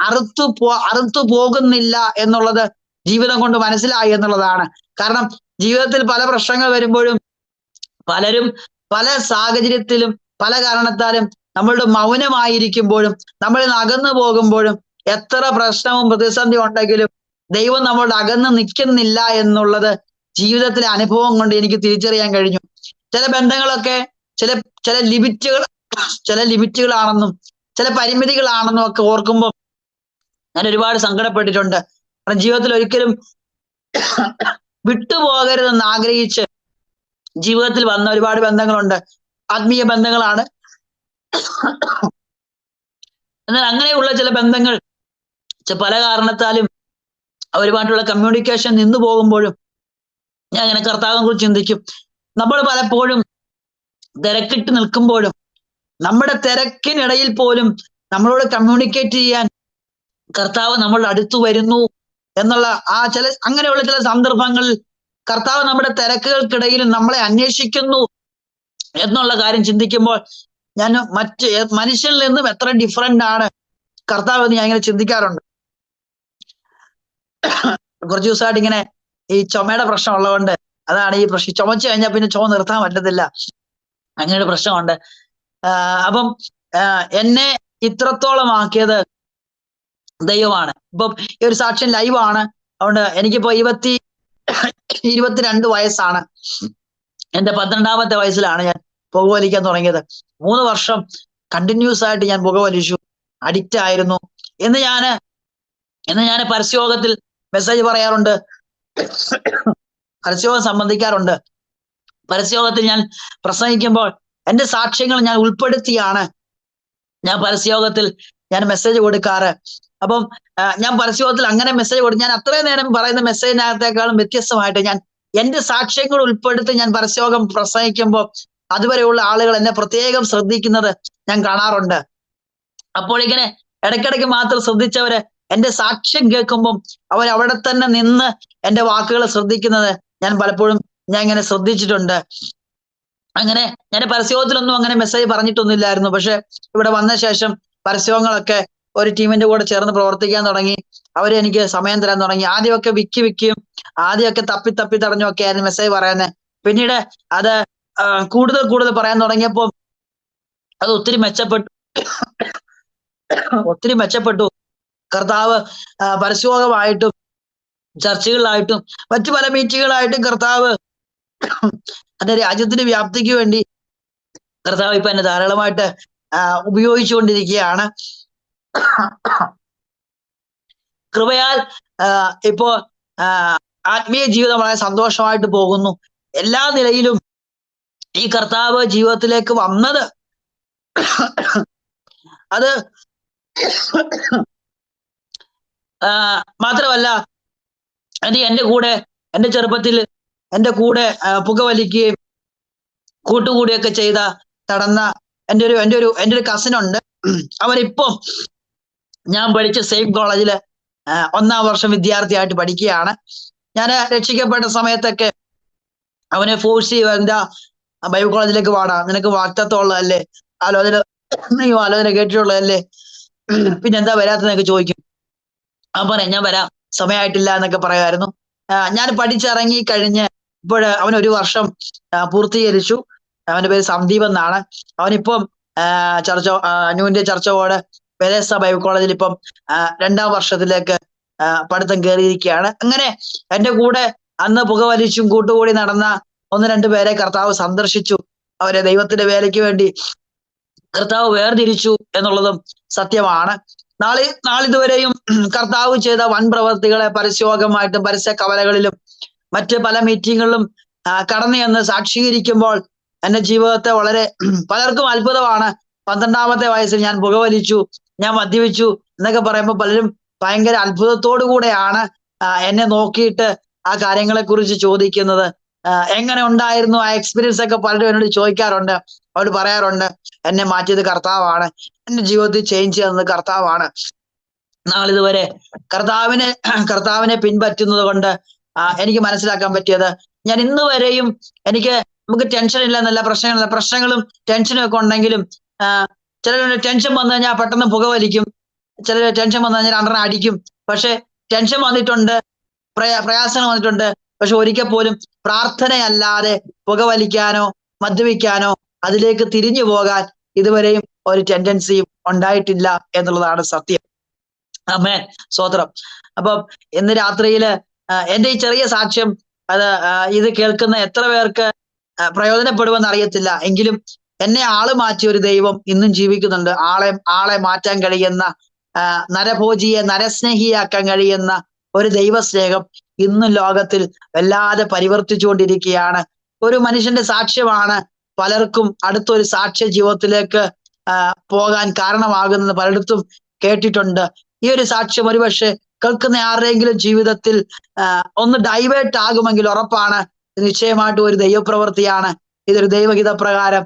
അറുത്തു പോകുന്നില്ല എന്നുള്ളത് ജീവിതം കൊണ്ട് മനസ്സിലായി എന്നുള്ളതാണ്. കാരണം ജീവിതത്തിൽ പല പ്രശ്നങ്ങൾ വരുമ്പോഴും പലരും പല സാഹചര്യത്തിലും പല കാരണത്താലും നമ്മളുടെ മൗനമായിരിക്കുമ്പോഴും നമ്മളിൽ നിന്ന് അകന്നു പോകുമ്പോഴും എത്ര പ്രശ്നവും പ്രതിസന്ധി ഉണ്ടെങ്കിലും ദൈവം നമ്മളുടെ അകന്ന് നിൽക്കുന്നില്ല എന്നുള്ളത് ജീവിതത്തിലെ അനുഭവം കൊണ്ട് എനിക്ക് തിരിച്ചറിയാൻ കഴിഞ്ഞു. ചില ബന്ധങ്ങളൊക്കെ ചില ലിമിറ്റുകളാണെന്നും ചില പരിമിതികളാണെന്നും ഒക്കെ ഓർക്കുമ്പോൾ ഞാൻ ഒരുപാട് സങ്കടപ്പെട്ടിട്ടുണ്ട്. കാരണം ജീവിതത്തിൽ ഒരിക്കലും വിട്ടുപോകരുതെന്ന് ആഗ്രഹിച്ച് ജീവിതത്തിൽ വന്ന ഒരുപാട് ബന്ധങ്ങളുണ്ട്. ആത്മീയ ബന്ധങ്ങളാണ്. എന്നാൽ അങ്ങനെയുള്ള ചില ബന്ധങ്ങൾ പല കാരണത്താലും അവരുമായിട്ടുള്ള കമ്മ്യൂണിക്കേഷൻ നിന്നു പോകുമ്പോഴും ഞാൻ അങ്ങനെ കർത്താവിനെ കുറിച്ച് ചിന്തിക്കും. നമ്മൾ പലപ്പോഴും തിരക്കിട്ട് നിൽക്കുമ്പോഴും നമ്മുടെ തിരക്കിനിടയിൽ പോലും നമ്മളോട് കമ്മ്യൂണിക്കേറ്റ് ചെയ്യാൻ കർത്താവ് നമ്മളുടെ അടുത്ത് വരുന്നു എന്നുള്ള അങ്ങനെയുള്ള ചില സന്ദർഭങ്ങളിൽ കർത്താവ് നമ്മുടെ തിരക്കുകൾക്കിടയിലും നമ്മളെ അന്വേഷിക്കുന്നു എന്നുള്ള കാര്യം ചിന്തിക്കുമ്പോൾ ഞാൻ മറ്റ് മനുഷ്യരിൽ നിന്നും എത്ര ഡിഫറൻ്റ് ആണ് കർത്താവ് എന്ന് ഞാൻ ഇങ്ങനെ ചിന്തിക്കാറുണ്ട്. കുറച്ച് ദിവസമായിട്ട് ഇങ്ങനെ ഈ ചുമയുടെ പ്രശ്നം ഉള്ളതുകൊണ്ട് അതാണ് ഈ പ്രശ്നം. ചുമച്ചു കഴിഞ്ഞാൽ പിന്നെ ചുമ നിർത്താൻ പറ്റത്തില്ല, അങ്ങനെയൊരു പ്രശ്നമുണ്ട്. അപ്പം എന്നെ ഇത്രത്തോളം ആക്കിയത് ദൈവമാണ്. ഇപ്പം ഈ ഒരു സാക്ഷ്യം ലൈവാണ്. അതുകൊണ്ട് എനിക്കിപ്പോ 22 വയസ്സാണ്. എന്റെ 12ാമത്തെ വയസ്സിലാണ് ഞാൻ പുകവലിക്കാൻ തുടങ്ങിയത്. 3 വർഷം കണ്ടിന്യൂസ് ആയിട്ട് ഞാൻ പുകവലിച്ചു, അഡിക്റ്റ് ആയിരുന്നു. ഇന്ന് ഞാൻ പരസ്യയോഗത്തിൽ മെസ്സേജ് പറയാറുണ്ട്, പരസ്യയോഗം സംബന്ധിക്കാറുണ്ട്. പരസ്യയോഗത്തിൽ ഞാൻ പ്രസംഗിക്കുമ്പോൾ എന്റെ സാക്ഷ്യങ്ങൾ ഞാൻ ഉൾപ്പെടുത്തിയാണ് ഞാൻ പരസ്യയോഗത്തിൽ ഞാൻ മെസ്സേജ് കൊടുക്കാറ്. അപ്പം ഞാൻ പരസ്യയോഗത്തിൽ അങ്ങനെ മെസ്സേജ് കൊടുക്കും. ഞാൻ അത്രയും നേരം പറയുന്ന മെസ്സേജിനകത്തേക്കാളും വ്യത്യസ്തമായിട്ട് ഞാൻ എന്റെ സാക്ഷ്യങ്ങൾ ഉൾപ്പെടുത്തി ഞാൻ പരസ്യയോഗം പ്രസംഗിക്കുമ്പോൾ അതുവരെയുള്ള ആളുകൾ എന്നെ പ്രത്യേകം ശ്രദ്ധിക്കുന്നത് ഞാൻ കാണാറുണ്ട്. അപ്പോൾ ഇങ്ങനെ ഇടയ്ക്കിടയ്ക്ക് മാത്രം ശ്രദ്ധിച്ചവര് എന്റെ സാക്ഷ്യം കേൾക്കുമ്പോൾ അവിടെ തന്നെ നിന്ന് എന്റെ വാക്കുകൾ ശ്രദ്ധിക്കുന്നത് ഞാൻ പലപ്പോഴും ഇങ്ങനെ ശ്രദ്ധിച്ചിട്ടുണ്ട്. അങ്ങനെ ഞാൻ പരസ്യയോഗത്തിലൊന്നും അങ്ങനെ മെസ്സേജ് പറഞ്ഞിട്ടൊന്നുമില്ലായിരുന്നു. പക്ഷെ ഇവിടെ വന്ന ശേഷം പരസ്യങ്ങളൊക്കെ ഒരു ടീമിന്റെ കൂടെ ചേർന്ന് പ്രവർത്തിക്കാൻ തുടങ്ങി. അവര് എനിക്ക് സമയം തരാൻ തുടങ്ങി. ആദ്യമൊക്കെ വിക്കും ആദ്യമൊക്കെ തപ്പി തടഞ്ഞൊക്കെ ആയിരുന്നു മെസ്സേജ് പറയുന്നത്. പിന്നീട് അത് കൂടുതൽ പറയാൻ തുടങ്ങിയപ്പോൾ അത് ഒത്തിരി മെച്ചപ്പെട്ടു. കർത്താവ് പരസ്യയോഗമായിട്ടും ചർച്ചകളിലായിട്ടും മറ്റു പല മീറ്റിങ്ങുകളായിട്ടും കർത്താവ് എന്റെ രാജ്യത്തിന്റെ വ്യാപ്തിക്ക് വേണ്ടി കർത്താവ് ഇപ്പൊ എന്നെ ധാരാളമായിട്ട് ഉപയോഗിച്ചുകൊണ്ടിരിക്കുകയാണ്. കൃപയാൽ ഇപ്പോ ആത്മീയ ജീവിതം വളരെ സന്തോഷമായിട്ട് പോകുന്നു. എല്ലാ നിലയിലും ഈ കർത്താവ് ജീവിതത്തിലേക്ക് വന്നത് അത് മാത്രമല്ല, എന്റെ ചെറുപ്പത്തിൽ എന്റെ കൂടെ പുകവലിക്കുകയും കൂട്ടുകൂടിയൊക്കെ നടന്ന എൻ്റെ ഒരു കസിൻ ഉണ്ട്. അവനിപ്പം ഞാൻ പഠിച്ച സെയിം കോളേജില് 1ാം വർഷം വിദ്യാർത്ഥിയായിട്ട് പഠിക്കുകയാണ്. ഞാൻ രക്ഷിക്കപ്പെട്ട സമയത്തൊക്കെ അവനെ ഫോഴ്സ് ചെയ്യുക, എന്താ ബൈബിൾ കോളേജിലേക്ക് വാടാ, നിനക്ക് വാക്തത്വം ഉള്ളതല്ലേ, നീ ആലോചന കേട്ടിട്ടുള്ളതല്ലേ, പിന്നെന്താ വരാത്തതെന്നൊക്കെ ചോദിക്കും. പറയാം ഞാൻ വരാം, സമയമായിട്ടില്ല എന്നൊക്കെ പറയുമായിരുന്നു. ഞാൻ പഠിച്ചിറങ്ങി കഴിഞ്ഞ് അവൻ 1 വർഷം പൂർത്തീകരിച്ചു. അവന്റെ പേര് സന്ദീപ് എന്നാണ്. അവനിപ്പം ന്യൂന്റെ ചർച്ചോട് ബെഥേസ്ദ ബൈബിൾ കോളേജിൽ ഇപ്പം 2ാം വർഷത്തിലേക്ക് പഠിത്തം കയറിയിരിക്കുകയാണ്. അങ്ങനെ എന്റെ കൂടെ അന്ന് പുകവലിച്ചും കൂട്ടുകൂടി നടന്ന 1-2 പേരെ കർത്താവ് സന്ദർശിച്ചു. അവരെ ദൈവത്തിന്റെ വേലയ്ക്ക് വേണ്ടി കർത്താവ് വേർതിരിച്ചു എന്നുള്ളതും സത്യമാണ്. നാളിതുവരെയും കർത്താവ് ചെയ്ത വൻ പ്രവർത്തികളെ പരസ്യയോഗമായിട്ടും പരസ്യ കവലകളിലും മറ്റ് പല മീറ്റിങ്ങുകളിലും കടന്നു എന്ന് സാക്ഷീകരിക്കുമ്പോൾ എന്റെ ജീവിതത്തെ വളരെ പലർക്കും അത്ഭുതമാണ്. 12ാമത്തെ വയസ്സിൽ ഞാൻ പുകവലിച്ചു, ഞാൻ മദ്യപിച്ചു എന്നൊക്കെ പറയുമ്പോൾ പലരും ഭയങ്കര അത്ഭുതത്തോടു കൂടെയാണ് എന്നെ നോക്കിയിട്ട് ആ കാര്യങ്ങളെ കുറിച്ച് ചോദിക്കുന്നത്. എങ്ങനെ ഉണ്ടായിരുന്നു ആ എക്സ്പീരിയൻസ് ഒക്കെ പലരും എന്നോട് ചോദിക്കാറുണ്ട്. അവർ പറയാറുണ്ട്, എന്നെ മാറ്റിയത് കർത്താവാണ്, എന്റെ ജീവിതത്തിൽ ചേഞ്ച് ചെയ്യുന്നത് കർത്താവാണ്. നാളിതുവരെ കർത്താവിനെ പിൻപറ്റുന്നത് കൊണ്ട് എനിക്ക് മനസ്സിലാക്കാൻ പറ്റിയത്, ഞാൻ ഇന്ന് വരെയും നമുക്ക് ടെൻഷൻ ഇല്ല എന്നല്ല, പ്രശ്നങ്ങളും ടെൻഷനും ഒക്കെ ഉണ്ടെങ്കിലും ചിലർ ടെൻഷൻ വന്നു കഴിഞ്ഞാൽ പെട്ടെന്ന് പുകവലിക്കും, ചിലർ ടെൻഷൻ വന്നു കഴിഞ്ഞാൽ 2 അടിക്കും. പക്ഷെ ടെൻഷൻ വന്നിട്ടുണ്ട്, പ്രയാസങ്ങൾ വന്നിട്ടുണ്ട്. പക്ഷെ ഒരിക്കൽ പോലും പ്രാർത്ഥനയല്ലാതെ പുകവലിക്കാനോ മദ്യപിക്കാനോ അതിലേക്ക് തിരിഞ്ഞു പോകാൻ ഇതുവരെയും ഒരു ടെൻഡൻസിയും ഉണ്ടായിട്ടില്ല എന്നുള്ളതാണ് സത്യം. ആമേൻ, സ്തോത്രം. അപ്പം ഇന്ന് രാത്രിയില് എന്റെ ഈ ചെറിയ സാക്ഷ്യം ഇത് കേൾക്കുന്ന എത്ര പേർക്ക് പ്രയോജനപ്പെടുമെന്ന് അറിയത്തില്ല. എങ്കിലും എന്നെ ആള് മാറ്റിയ ഒരു ദൈവം ഇന്നും ജീവിക്കുന്നുണ്ട്. ആളെ മാറ്റാൻ കഴിയുന്ന, നരഭോജിയെ നരസ്നേഹിയാക്കാൻ കഴിയുന്ന ഒരു ദൈവസ്നേഹം ഇന്നും ലോകത്തിൽ വല്ലാതെ പരിവർത്തിച്ചുകൊണ്ടിരിക്കുകയാണ്. ഒരു മനുഷ്യന്റെ സാക്ഷ്യമാണ് പലർക്കും അടുത്തൊരു സാക്ഷ്യ ജീവിതത്തിലേക്ക് പോകാൻ കാരണമാകുന്നത് പലയിടത്തും കേട്ടിട്ടുണ്ട്. ഈ ഒരു സാക്ഷ്യം ഒരുപക്ഷെ കേൾക്കുന്ന ആരുടെയെങ്കിലും ജീവിതത്തിൽ ഒന്ന് ഡൈവേർട്ട് ആകുമെങ്കിൽ ഉറപ്പാണ് നിശ്ചയമായിട്ടും ഒരു ദൈവപ്രവൃത്തിയാണ്. ഇതൊരു ദൈവഹിതപ്രകാരം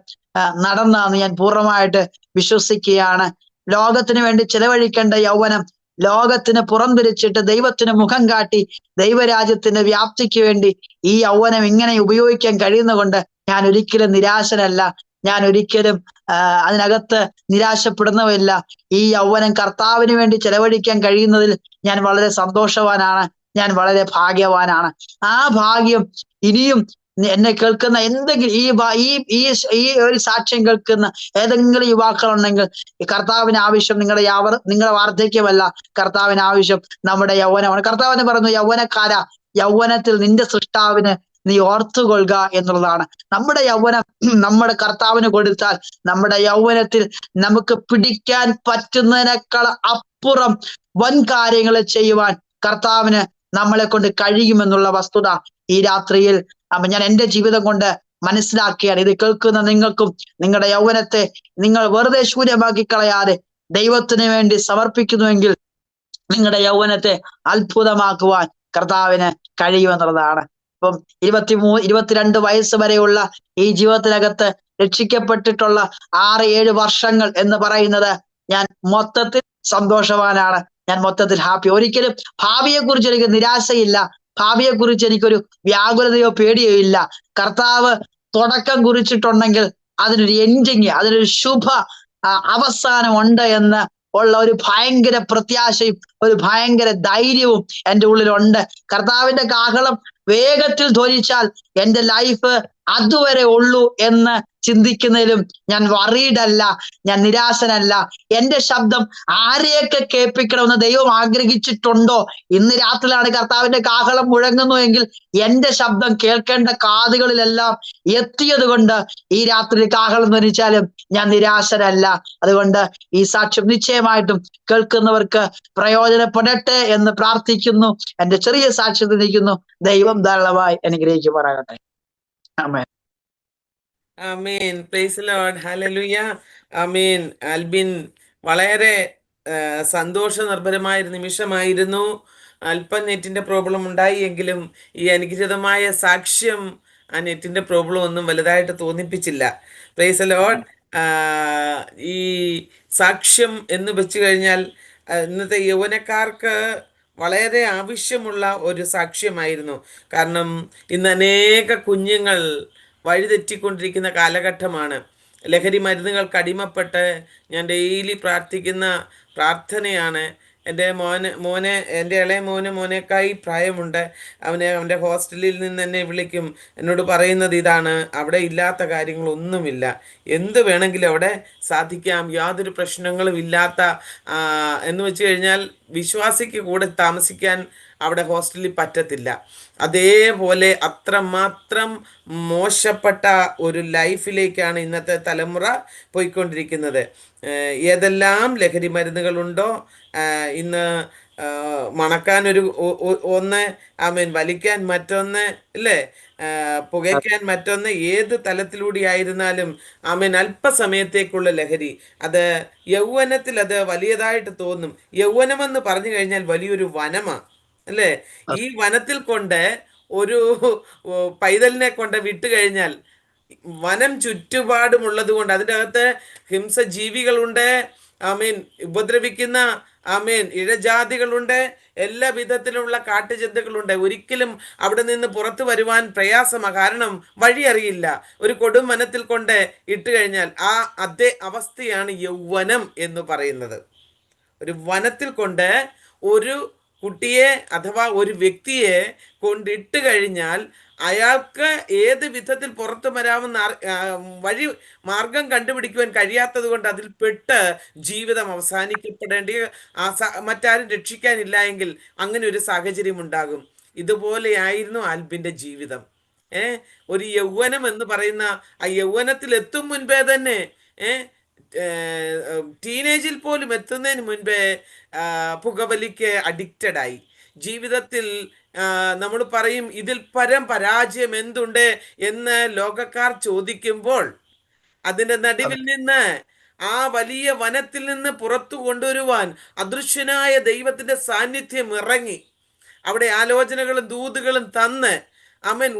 നടന്നാന്ന് ഞാൻ പൂർണ്ണമായിട്ട് വിശ്വസിക്കുകയാണ്. ലോകത്തിന് വേണ്ടി ചെലവഴിക്കേണ്ട യൗവനം ലോകത്തിന് പുറംതിരിച്ചിട്ട് ദൈവത്തിന് മുഖം കാട്ടി ദൈവരാജ്യത്തിന്റെ വ്യാപ്തിക്ക് വേണ്ടി ഈ യൗവനം ഇങ്ങനെ ഉപയോഗിക്കാൻ കഴിയുന്നതുകൊണ്ട് ഞാൻ ഒരിക്കലും നിരാശനല്ല, ഞാൻ ഒരിക്കലും അതിനകത്ത് നിരാശപ്പെടുന്നവല്ല. ഈ യൗവനം കർത്താവിന് വേണ്ടി ചെലവഴിക്കാൻ കഴിയുന്നതിൽ ഞാൻ വളരെ സന്തോഷവാനാണ്, ഞാൻ വളരെ ഭാഗ്യവാനാണ്. ആ ഭാഗ്യം ഇനിയും എന്നെ കേൾക്കുന്ന എന്തെങ്കിലും ഈ ഒരു സാക്ഷ്യം കേൾക്കുന്ന ഏതെങ്കിലും യുവാക്കളുണ്ടെങ്കിൽ, കർത്താവിന് ആവശ്യം നിങ്ങളുടെ വാർദ്ധക്യമല്ല, കർത്താവിന് ആവശ്യം നമ്മുടെ യൗവനമാണ്. കർത്താവിന് പറഞ്ഞു, യൗവനക്കാരാ, യൗവനത്തിൽ നിന്റെ സൃഷ്ടാവിന് നീ ഓർത്തുകൊള്ളുക എന്നുള്ളതാണ്. നമ്മുടെ യൗവനം നമ്മുടെ കർത്താവിന് കൊടുത്താൽ നമ്മുടെ യൗവനത്തിൽ നമുക്ക് പിടിക്കാൻ പറ്റുന്നതിനേക്കാൾ അപ്പുറം വൻ കാര്യങ്ങൾ ചെയ്യുവാൻ കർത്താവിന് നമ്മളെ കൊണ്ട് കഴിയുമെന്നുള്ള വസ്തുത ഈ രാത്രിയിൽ ഞാൻ എൻ്റെ ജീവിതം കൊണ്ട് മനസ്സിലാക്കിയാണ്. ഇത് കേൾക്കുന്ന നിങ്ങൾക്കും നിങ്ങളുടെ യൗവനത്തെ നിങ്ങൾ വെറുതെ ശൂന്യമാക്കി കളയാതെ ദൈവത്തിന് വേണ്ടി സമർപ്പിക്കുന്നുവെങ്കിൽ നിങ്ങളുടെ യൗവനത്തെ അത്ഭുതമാക്കുവാൻ കർത്താവിന് കഴിയുമെന്നുള്ളതാണ്. ഇപ്പം 22 വയസ്സ് വരെയുള്ള ഈ ജീവിതത്തിനകത്ത് രക്ഷിക്കപ്പെട്ടിട്ടുള്ള 6-7 വർഷങ്ങൾ എന്ന് പറയുന്നത് ഞാൻ മൊത്തത്തിൽ സന്തോഷവാനാണ്. ഞാൻ മൊത്തത്തിൽ ഹാപ്പി. ഒരിക്കലും ഭാവിയെ കുറിച്ച് എനിക്ക് നിരാശയില്ല. ഭാവിയെ കുറിച്ച് എനിക്കൊരു വ്യാകുലതയോ പേടിയോ ഇല്ല. കർത്താവ് തുടക്കം കുറിച്ചിട്ടുണ്ടെങ്കിൽ അതിനൊരു എൻഡിങ്, അതിനൊരു ശുഭ അവസാനം ഉണ്ട് എന്ന് ഉള്ള ഒരു ഭയങ്കര പ്രത്യാശയും ഒരു ഭയങ്കര ധൈര്യവും എൻ്റെ ഉള്ളിലുണ്ട്. കർത്താവിന്റെ കാഹളം വേഗത്തിൽ ധ്വനിച്ചാൽ എൻ്റെ ലൈഫ് അതുവരെ ഉള്ളൂ എന്ന് ചിന്തിക്കുന്നതിലും ഞാൻ വറീഡല്ല, ഞാൻ നിരാശനല്ല. എൻ്റെ ശബ്ദം ആരെയൊക്കെ കേൾപ്പിക്കണമെന്ന് ദൈവം ആഗ്രഹിച്ചിട്ടുണ്ടോ, ഇന്ന് രാത്രിയിലാണ് കർത്താവിന്റെ കാഹളം മുഴങ്ങുന്നു എങ്കിൽ എൻ്റെ ശബ്ദം കേൾക്കേണ്ട കാതുകളിലെല്ലാം എത്തിയത് കൊണ്ട് ഈ രാത്രി കാഹളം ധ്വനിച്ചാലും ഞാൻ നിരാശനല്ല. അതുകൊണ്ട് ഈ സാക്ഷ്യം നിശ്ചയമായിട്ടും കേൾക്കുന്നവർക്ക് പ്രയോജനപ്പെടട്ടെ എന്ന് പ്രാർത്ഥിക്കുന്നു. എൻ്റെ ചെറിയ സാക്ഷ്യത്തിൽ നിൽക്കുന്നു. ദൈവം ധാരാളമായി അനുഗ്രഹിക്കുമാറാകട്ടെ. ആമേൻ. ആമേൻ. Praise Lord. ഹല്ലേലൂയ. ആമേൻ. ആൽബിൻ, വളരെ സന്തോഷ നിർഭരമായ ഒരു നിമിഷമായിരുന്നു. അല്പം നെറ്റിന്റെ പ്രോബ്ലം ഉണ്ടായി എങ്കിലും ഈ അനുഗ്രഹീതമായ സാക്ഷ്യം ആ നെറ്റിന്റെ പ്രോബ്ലം ഒന്നും വലുതായിട്ട് തോന്നിപ്പിച്ചില്ല. Praise Lord. ഈ സാക്ഷ്യം എന്ന് വെച്ച് കഴിഞ്ഞാൽ ഇന്നത്തെ യൗവനക്കാർക്ക് വളരെ ആവശ്യമുള്ള ഒരു സാക്ഷ്യമായിരുന്നു. കാരണം ഇന്ന് അനേക കുഞ്ഞുങ്ങൾ വഴിതെറ്റിക്കൊണ്ടിരിക്കുന്ന കാലഘട്ടമാണ്. ലഹരി മരുന്നുകൾക്ക് അടിമപ്പെട്ട് ഞാൻ ഡെയിലി പ്രാർത്ഥിക്കുന്ന പ്രാർത്ഥനയാണ്. എൻ്റെ എൻ്റെ ഇളയ മോനേക്കായി പ്രായമുണ്ട്. അവൻ്റെ ഹോസ്റ്റലിൽ നിന്ന് എന്നെ വിളിക്കും. എന്നോട് പറയുന്നത് ഇതാണ്: അവിടെ ഇല്ലാത്ത കാര്യങ്ങളൊന്നുമില്ല, എന്ത് വേണമെങ്കിലും അവിടെ സാധിക്കാം, യാതൊരു പ്രശ്നങ്ങളും ഇല്ലാത്ത എന്ന് വെച്ച് കഴിഞ്ഞാൽ വിശ്വാസിക്ക് കൂടെ താമസിക്കാൻ അവിടെ ഹോസ്റ്റലിൽ പറ്റത്തില്ല. അതേപോലെ അത്രമാത്രം മോശപ്പെട്ട ഒരു ലൈഫിലേക്കാണ് ഇന്നത്തെ തലമുറ പോയിക്കൊണ്ടിരിക്കുന്നത്. ഏതെല്ലാം ലഹരി മരുന്നുകളുണ്ടോ, ഇന്ന് മണക്കാനൊരു ഒന്ന്, വലിക്കാൻ മറ്റൊന്ന്, അല്ലേ, പുകയ്ക്കാൻ മറ്റൊന്ന്, ഏത് തലത്തിലൂടെ ആയിരുന്നാലും അല്പസമയത്തേക്കുള്ള ലഹരി. അത് യൗവനത്തിൽ അത് വലിയതായിട്ട് തോന്നും. യൗവനമെന്ന് പറഞ്ഞു കഴിഞ്ഞാൽ വലിയൊരു വനമാണ്, അല്ലേ? ഈ വനത്തിൽ കൊണ്ട് ഒരു പൈതലിനെ കൊണ്ട് വിട്ടു കഴിഞ്ഞാൽ വനം ചുറ്റുപാടുമുള്ളത് കൊണ്ട് അതിൻ്റെ അകത്ത് ഹിംസജീവികളുണ്ട്, ഉപദ്രവിക്കുന്ന ഇഴജാതികളുണ്ട്, എല്ലാ വിധത്തിലുള്ള കാട്ടുജന്തുക്കളുണ്ട്. ഒരിക്കലും അവിടെ നിന്ന് പുറത്തു വരുവാൻ പ്രയാസമാണ്. കാരണം വഴി അറിയില്ല. ഒരു കൊടും വനത്തിൽ കൊണ്ട് ഇട്ട് കഴിഞ്ഞാൽ അതേ അവസ്ഥയാണ് യൗവനം എന്ന് പറയുന്നത്. ഒരു വനത്തിൽ കൊണ്ട് ഒരു കുട്ടിയെ അഥവാ ഒരു വ്യക്തിയെ കൊണ്ടിട്ട് കഴിഞ്ഞാൽ അയാൾക്ക് ഏത് വിധത്തിൽ പുറത്തു വരാമെന്ന് മാർഗം കണ്ടുപിടിക്കുവാൻ കഴിയാത്തത് കൊണ്ട് അതിൽ പെട്ട് ജീവിതം അവസാനിക്കപ്പെടേണ്ടി മറ്റാരും രക്ഷിക്കാനില്ല എങ്കിൽ അങ്ങനെ ഒരു സാഹചര്യം ഉണ്ടാകും. ഇതുപോലെയായിരുന്നു ആൽബിൻ്റെ ജീവിതം. ഒരു യൗവനം എന്ന് പറയുന്ന ആ യൗവനത്തിൽ എത്തും മുൻപേ തന്നെ ടീനേജിൽ പോലും എത്തുന്നതിന് മുൻപേ പുകവലിക്ക് അഡിക്റ്റഡായി. ജീവിതത്തിൽ നമ്മൾ പറയും, ഇതിൽ പരം പരാജയം എന്തുണ്ട് എന്ന് ലോകക്കാർ ചോദിക്കുമ്പോൾ അതിൻ്റെ നടുവിൽ നിന്ന് ആ വലിയ വനത്തിൽ നിന്ന് പുറത്തു കൊണ്ടുവരുവാൻ അദൃശ്യനായ ദൈവത്തിൻ്റെ സാന്നിധ്യം ഇറങ്ങി. അവിടെ ആലോചനകളും ദൂതുകളും തന്ന്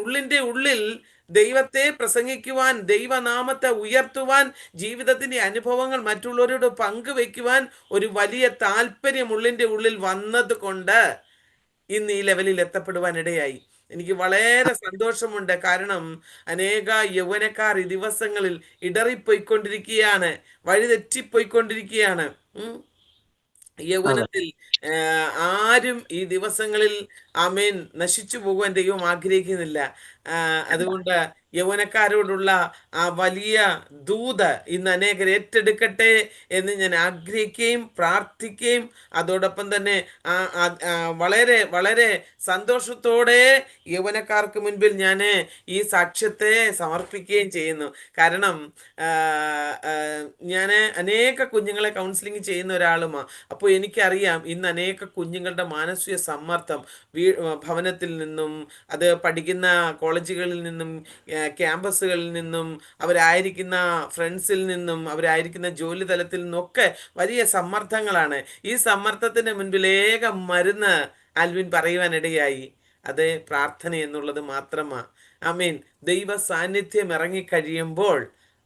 ഉള്ളിൻ്റെ ഉള്ളിൽ ദൈവത്തെ പ്രസംഗിക്കുവാൻ, ദൈവനാമത്തെ ഉയർത്തുവാൻ, ജീവിതത്തിൻ്റെ അനുഭവങ്ങൾ മറ്റുള്ളവരോട് പങ്കുവയ്ക്കുവാൻ ഒരു വലിയ താല്പര്യം ഉള്ളിൻ്റെ ഉള്ളിൽ വന്നത് കൊണ്ട് ഇന്ന് ഈ ലെവലിൽ എത്തപ്പെടുവാൻ ഇടയായി. എനിക്ക് വളരെ സന്തോഷമുണ്ട്. കാരണം അനേക യൗവനക്കാർ ഈ ദിവസങ്ങളിൽ ഇടറിപ്പോയിക്കൊണ്ടിരിക്കുകയാണ്, വഴിതെറ്റിപ്പോയിക്കൊണ്ടിരിക്കുകയാണ്. യൗവനത്തിൽ ആരും ഈ ദിവസങ്ങളിൽ ആമേൻ നശിച്ചു പോകുവാൻ ദൈവം ആഗ്രഹിക്കുന്നില്ല. അതുകൊണ്ട് യൗവനക്കാരോടുള്ള ആ വലിയ ദൂത് ഇന്ന് അനേകർ ഏറ്റെടുക്കട്ടെ എന്ന് ഞാൻ ആഗ്രഹിക്കുകയും പ്രാർത്ഥിക്കുകയും അതോടൊപ്പം തന്നെ ആ വളരെ വളരെ സന്തോഷത്തോടെ യൗവനക്കാർക്ക് മുൻപിൽ ഞാൻ ഈ സാക്ഷ്യത്തെ സമർപ്പിക്കുകയും ചെയ്യുന്നു. കാരണം ഞാൻ അനേക കുഞ്ഞുങ്ങളെ കൗൺസിലിംഗ് ചെയ്യുന്ന ഒരാളുമാണ്. അപ്പോൾ എനിക്കറിയാം ഇന്ന് അനേക കുഞ്ഞുങ്ങളുടെ മാനസിക സമ്മർദ്ദം ഭവനത്തിൽ നിന്നും, അത് പഠിക്കുന്ന കോളേജുകളിൽ നിന്നും, ക്യാമ്പസുകളിൽ നിന്നും, അവരായിരിക്കുന്ന ഫ്രണ്ട്സിൽ നിന്നും, അവരായിരിക്കുന്ന ജോലി തലത്തിൽ നിന്നൊക്കെ വലിയ സമ്മർദ്ദങ്ങളാണ്. ഈ സമ്മർദ്ദത്തിന് മുൻപിൽ ഏക മരുന്ന് ആൽവിൻ പറയുവാനിടയായി, അത് പ്രാർത്ഥന എന്നുള്ളത് മാത്രമാണ്. ആമേൻ. ദൈവ സാന്നിധ്യം ഇറങ്ങിക്കഴിയുമ്പോൾ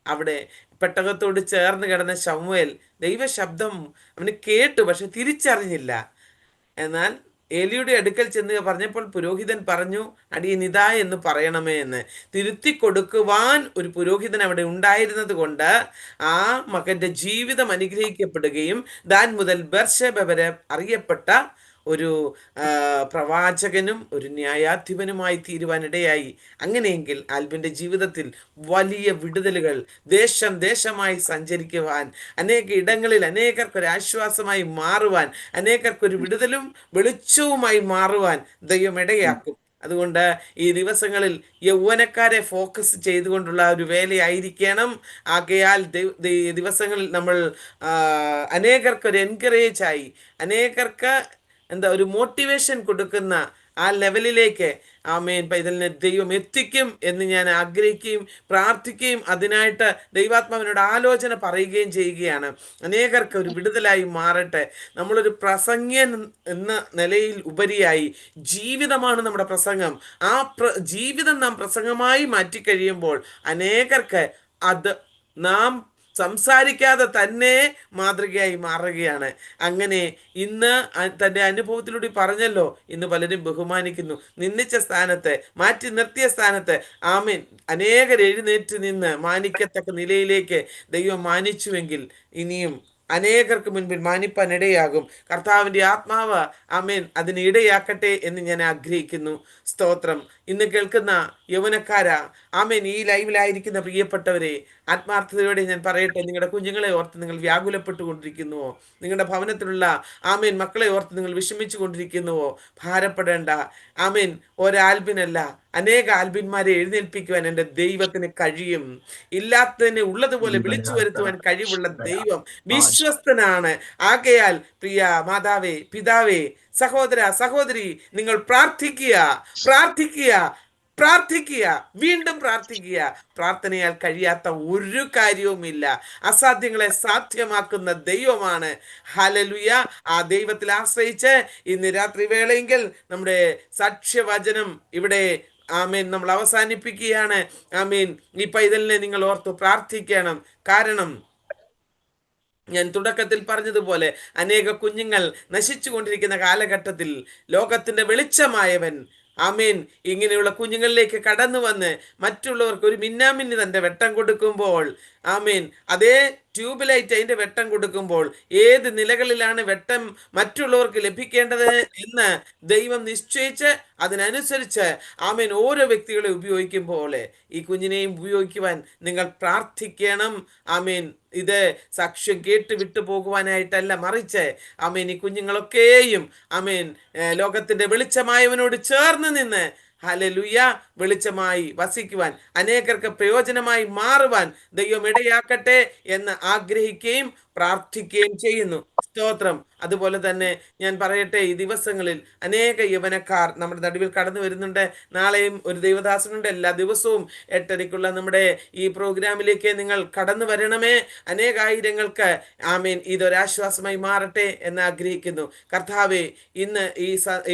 അവിടെ പെട്ടകത്തോട് ചേർന്ന് കിടന്ന ശമൂവേൽ ദൈവശബ്ദം അവന് കേട്ടു, പക്ഷെ തിരിച്ചറിഞ്ഞില്ല. എന്നാൽ ഏലിയുടെ അടുക്കൽ ചെന്ന് പറഞ്ഞപ്പോൾ പുരോഹിതൻ പറഞ്ഞു, അടിയനിതാ എന്ന് പറയണമേ എന്ന്. തിരുത്തി കൊടുക്കുവാൻ ഒരു പുരോഹിതൻ അവിടെ ഉണ്ടായിരുന്നത് കൊണ്ട് ആ മകന്റെ ജീവിതം അനുഗ്രഹിക്കപ്പെടുകയും ദാൻ മുതൽ ബർശേബ വരെ അറിയപ്പെട്ട ഒരു പ്രവാചകനും ഒരു ന്യായാധിപനുമായി തീരുവാനിടയായി. അങ്ങനെയെങ്കിൽ ആൽബിൻ്റെ ജീവിതത്തിൽ വലിയ വിടുതലുകൾ, ദേശം ദേശമായി സഞ്ചരിക്കുവാൻ, അനേക ഇടങ്ങളിൽ അനേകർക്കൊരു ആശ്വാസമായി മാറുവാൻ, അനേകർക്കൊരു വിടുതലും വെളിച്ചവുമായി മാറുവാൻ ദൈവം ഇടയാക്കും. അതുകൊണ്ട് ഈ ദിവസങ്ങളിൽ യൗവനക്കാരെ ഫോക്കസ് ചെയ്തുകൊണ്ടുള്ള ഒരു വേലയായിരിക്കണം. ആകയാൽ ദിവസങ്ങളിൽ നമ്മൾ അനേകർക്കൊരു എൻകറേജായി, അനേകർക്ക് ഒരു മോട്ടിവേഷൻ കൊടുക്കുന്ന ആ ലെവലിലേക്ക് ആമേൻ പൈതലിനെ ദൈവം എത്തിക്കും എന്ന് ഞാൻ ആഗ്രഹിക്കുകയും പ്രാർത്ഥിക്കുകയും അതിനായിട്ട് ദൈവാത്മാവിനോട് ആലോചന പറയുകയും ചെയ്യുകയാണ്. അനേകർക്ക് ഒരു വിടുതലായി മാറട്ടെ. നമ്മളൊരു പ്രസംഗൻ എന്ന നിലയിൽ ഉപരിയായി ജീവിതമാണ് നമ്മുടെ പ്രസംഗം. ആ ജീവിതം നാം പ്രസംഗമായി മാറ്റിക്കഴിയുമ്പോൾ അനേകർക്ക് അത് നാം സംസാരിക്കാതെ തന്നെ മാതൃകയായി മാറുകയാണ്. അങ്ങനെ ഇന്ന് തൻ്റെ അനുഭവത്തിലൂടെ പറഞ്ഞല്ലോ, ഇന്ന് പലരും ബഹുമാനിക്കുന്നു. നിന്ദിച്ച സ്ഥാനത്ത്, മാറ്റി നിർത്തിയ സ്ഥാനത്ത് ആമേൻ അനേകർ എഴുന്നേറ്റ് നിന്ന് മാനിക്കത്തക്ക നിലയിലേക്ക് ദൈവം മാനിച്ചുവെങ്കിൽ ഇനിയും അനേകർക്ക് മുൻപിൽ മാനിപ്പാൻ ഇടയാകും. കർത്താവിൻ്റെ ആത്മാവ് ആമേൻ അതിന് ഇടയാക്കട്ടെ എന്ന് ഞാൻ ആഗ്രഹിക്കുന്നു. സ്തോത്രം. ഇന്ന് കേൾക്കുന്ന യൗവനക്കാരാ, ആമേൻ ഈ ലൈവിലായിരിക്കുന്ന പ്രിയപ്പെട്ടവരെ, ആത്മാർത്ഥതയോടെ ഞാൻ പറയട്ടെ, നിങ്ങളുടെ കുഞ്ഞുങ്ങളെ ഓർത്ത് നിങ്ങൾ വ്യാകുലപ്പെട്ടുകൊണ്ടിരിക്കുന്നുവോ? നിങ്ങളുടെ ഭവനത്തിലുള്ള ആമേൻ മക്കളെ ഓർത്ത് നിങ്ങൾ വിഷമിച്ചു കൊണ്ടിരിക്കുന്നുവോ? ഭാരപ്പെടേണ്ട. ആമേൻ ഒരാൽബിനല്ല, അനേക ആൽബിന്മാരെ എഴുന്നേൽപ്പിക്കുവാൻ എൻ്റെ ദൈവത്തിന് കഴിയും. ഇല്ലാത്തതിനെ ഉള്ളതുപോലെ വിളിച്ചു വരുത്തുവാൻ കഴിവുള്ള ദൈവം വിശ്വസ്തനാണ്. ആകയാൽ പ്രിയ മാതാവേ, പിതാവേ, സഹോദര, സഹോദരി, നിങ്ങൾ പ്രാർത്ഥിക്കുക, പ്രാർത്ഥിക്കുക, പ്രാർത്ഥിക്കുക, വീണ്ടും പ്രാർത്ഥിക്കുക. പ്രാർത്ഥനയാൽ കഴിയാത്ത ഒരു കാര്യവുമില്ല. അസാധ്യങ്ങളെ സാധ്യമാക്കുന്ന ദൈവമാണ്. ഹല്ലേലൂയ. ആ ദൈവത്തിൽ ആശ്രയിച്ച് ഇന്ന് രാത്രി വേളയെങ്കിൽ നമ്മുടെ സാക്ഷ്യവചനം ഇവിടെ ആമേൻ നമ്മൾ അവസാനിപ്പിക്കുകയാണ്. ആമേൻ. ഈ പൈതലിനെ നിങ്ങൾ ഓർത്തു പ്രാർത്ഥിക്കണം. കാരണം ഞാൻ തുടക്കത്തിൽ പറഞ്ഞതുപോലെ അനേക കുഞ്ഞുങ്ങൾ നശിച്ചു കൊണ്ടിരിക്കുന്ന കാലഘട്ടത്തിൽ ലോകത്തിന്റെ വെളിച്ചമായവൻ ആമേൻ ഇങ്ങനെയുള്ള കുഞ്ഞുങ്ങളിലേക്ക് കടന്നു വന്ന് മറ്റുള്ളവർക്ക് ഒരു മിന്നാമിന്നി തൻ്റെ വെട്ടം കൊടുക്കുമ്പോൾ, ആമേൻ അതേ ട്യൂബ് ലൈറ്റ് അതിൻ്റെ വെട്ടം കൊടുക്കുമ്പോൾ ഏത് നിലകളിലാണ് വെട്ടം മറ്റുള്ളവർക്ക് ലഭിക്കേണ്ടത് എന്ന് ദൈവം നിശ്ചയിച്ച് അതിനനുസരിച്ച് ആമേൻ ഓരോ വ്യക്തികളെ ഉപയോഗിക്കുമ്പോൾ ഈ കുഞ്ഞിനെയും ഉപയോഗിക്കുവാൻ നിങ്ങൾ പ്രാർത്ഥിക്കണം. ആമേൻ ഇത് സാക്ഷ്യം കേട്ട് വിട്ടു പോകുവാനായിട്ടല്ല, മറിച്ച് ആമേൻ ഈ കുഞ്ഞുങ്ങളൊക്കെയും ആമേൻ ലോകത്തിന്റെ വെളിച്ചമായവനോട് ചേർന്ന് നിന്ന് ഹല്ലേലൂയ വെളിച്ചമായി വസിക്കുവാൻ, അനേകർക്ക് പ്രയോജനമായി മാറുവാൻ ദൈവം ഇടയാക്കട്ടെ എന്ന് ആഗ്രഹിക്കുകയും പ്രാർത്ഥിക്കുകയും ചെയ്യുന്നു. സ്തോത്രം. അതുപോലെ തന്നെ ഞാൻ പറയട്ടെ, ഈ ദിവസങ്ങളിൽ അനേക യൗവനക്കാർ നമ്മുടെ നടുവിൽ കടന്നു വരുന്നുണ്ട്. നാളെയും ഒരു ദൈവദാസനുണ്ട്. എല്ലാ ദിവസവും 8:30 നമ്മുടെ ഈ പ്രോഗ്രാമിലേക്ക് നിങ്ങൾ കടന്നു വരണമേ. അനേകായിരങ്ങൾക്ക് ആമേൻ ഇതൊരാശ്വാസമായി മാറട്ടെ എന്ന് ആഗ്രഹിക്കുന്നു. കർത്താവേ, ഇന്ന്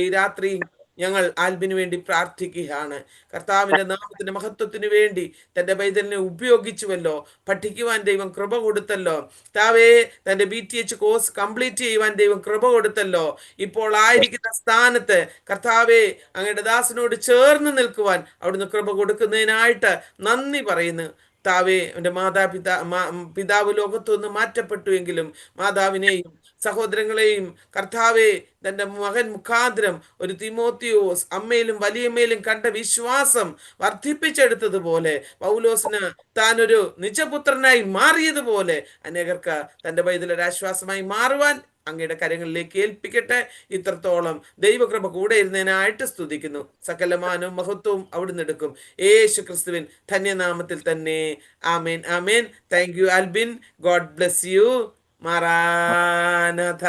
ഈ രാത്രി ഞങ്ങൾ ആൽബിന് വേണ്ടി പ്രാർത്ഥിക്കുകയാണ്. കർത്താവിൻ്റെ നാമത്തിൻ്റെ മഹത്വത്തിന് വേണ്ടി തൻ്റെ പൈതലിനെ ഉപയോഗിച്ചുവല്ലോ. പഠിക്കുവാൻ ദൈവം കൃപ കൊടുത്തല്ലോ. കർത്താവേ, തൻ്റെ BTH കോഴ്സ് കംപ്ലീറ്റ് ചെയ്യുവാൻ ദൈവം കൃപ കൊടുത്തല്ലോ. ഇപ്പോൾ ആയിരിക്കുന്ന സ്ഥാനത്ത് കർത്താവേ, അങ്ങയുടെ ദാസനോട് ചേർന്ന് നിൽക്കുവാൻ അവിടുന്ന് കൃപ കൊടുക്കുന്നതിനായിട്ട് നന്ദി പറയുന്നു. താവേ, എൻ്റെ പിതാവ് ലോകത്തുനിന്ന് മാറ്റപ്പെട്ടുവെങ്കിലും മാതാവിനെയും സഹോദരങ്ങളെയും കർത്താവെ തൻ്റെ മകൻ മുഖാന്തരം ഒരു തിമോത്തിയോസ് അമ്മയിലും വലിയമ്മയിലും കണ്ട വിശ്വാസം വർദ്ധിപ്പിച്ചെടുത്തതുപോലെ പൗലോസിന് താൻ ഒരു നിജപുത്രനായി മാറിയതുപോലെ അനേകർക്ക് തൻ്റെ പൈതൽ ആശ്വാസമായി മാറുവാൻ അങ്ങയുടെ കരങ്ങളിലേക്ക് ഏൽപ്പിക്കട്ടെ. ഇത്രത്തോളം ദൈവകൃപ കൂടെ ഇരുന്നതിനായിട്ട് സ്തുതിക്കുന്നു. സകലമാനവും മഹത്വവും അവിടുന്ന് എടുക്കും. യേശു ക്രിസ്തുവിൻ ധന്യനാമത്തിൽ തന്നെ. ആമേൻ, ആമേൻ. Thank you Albin. God bless you. Maranatha.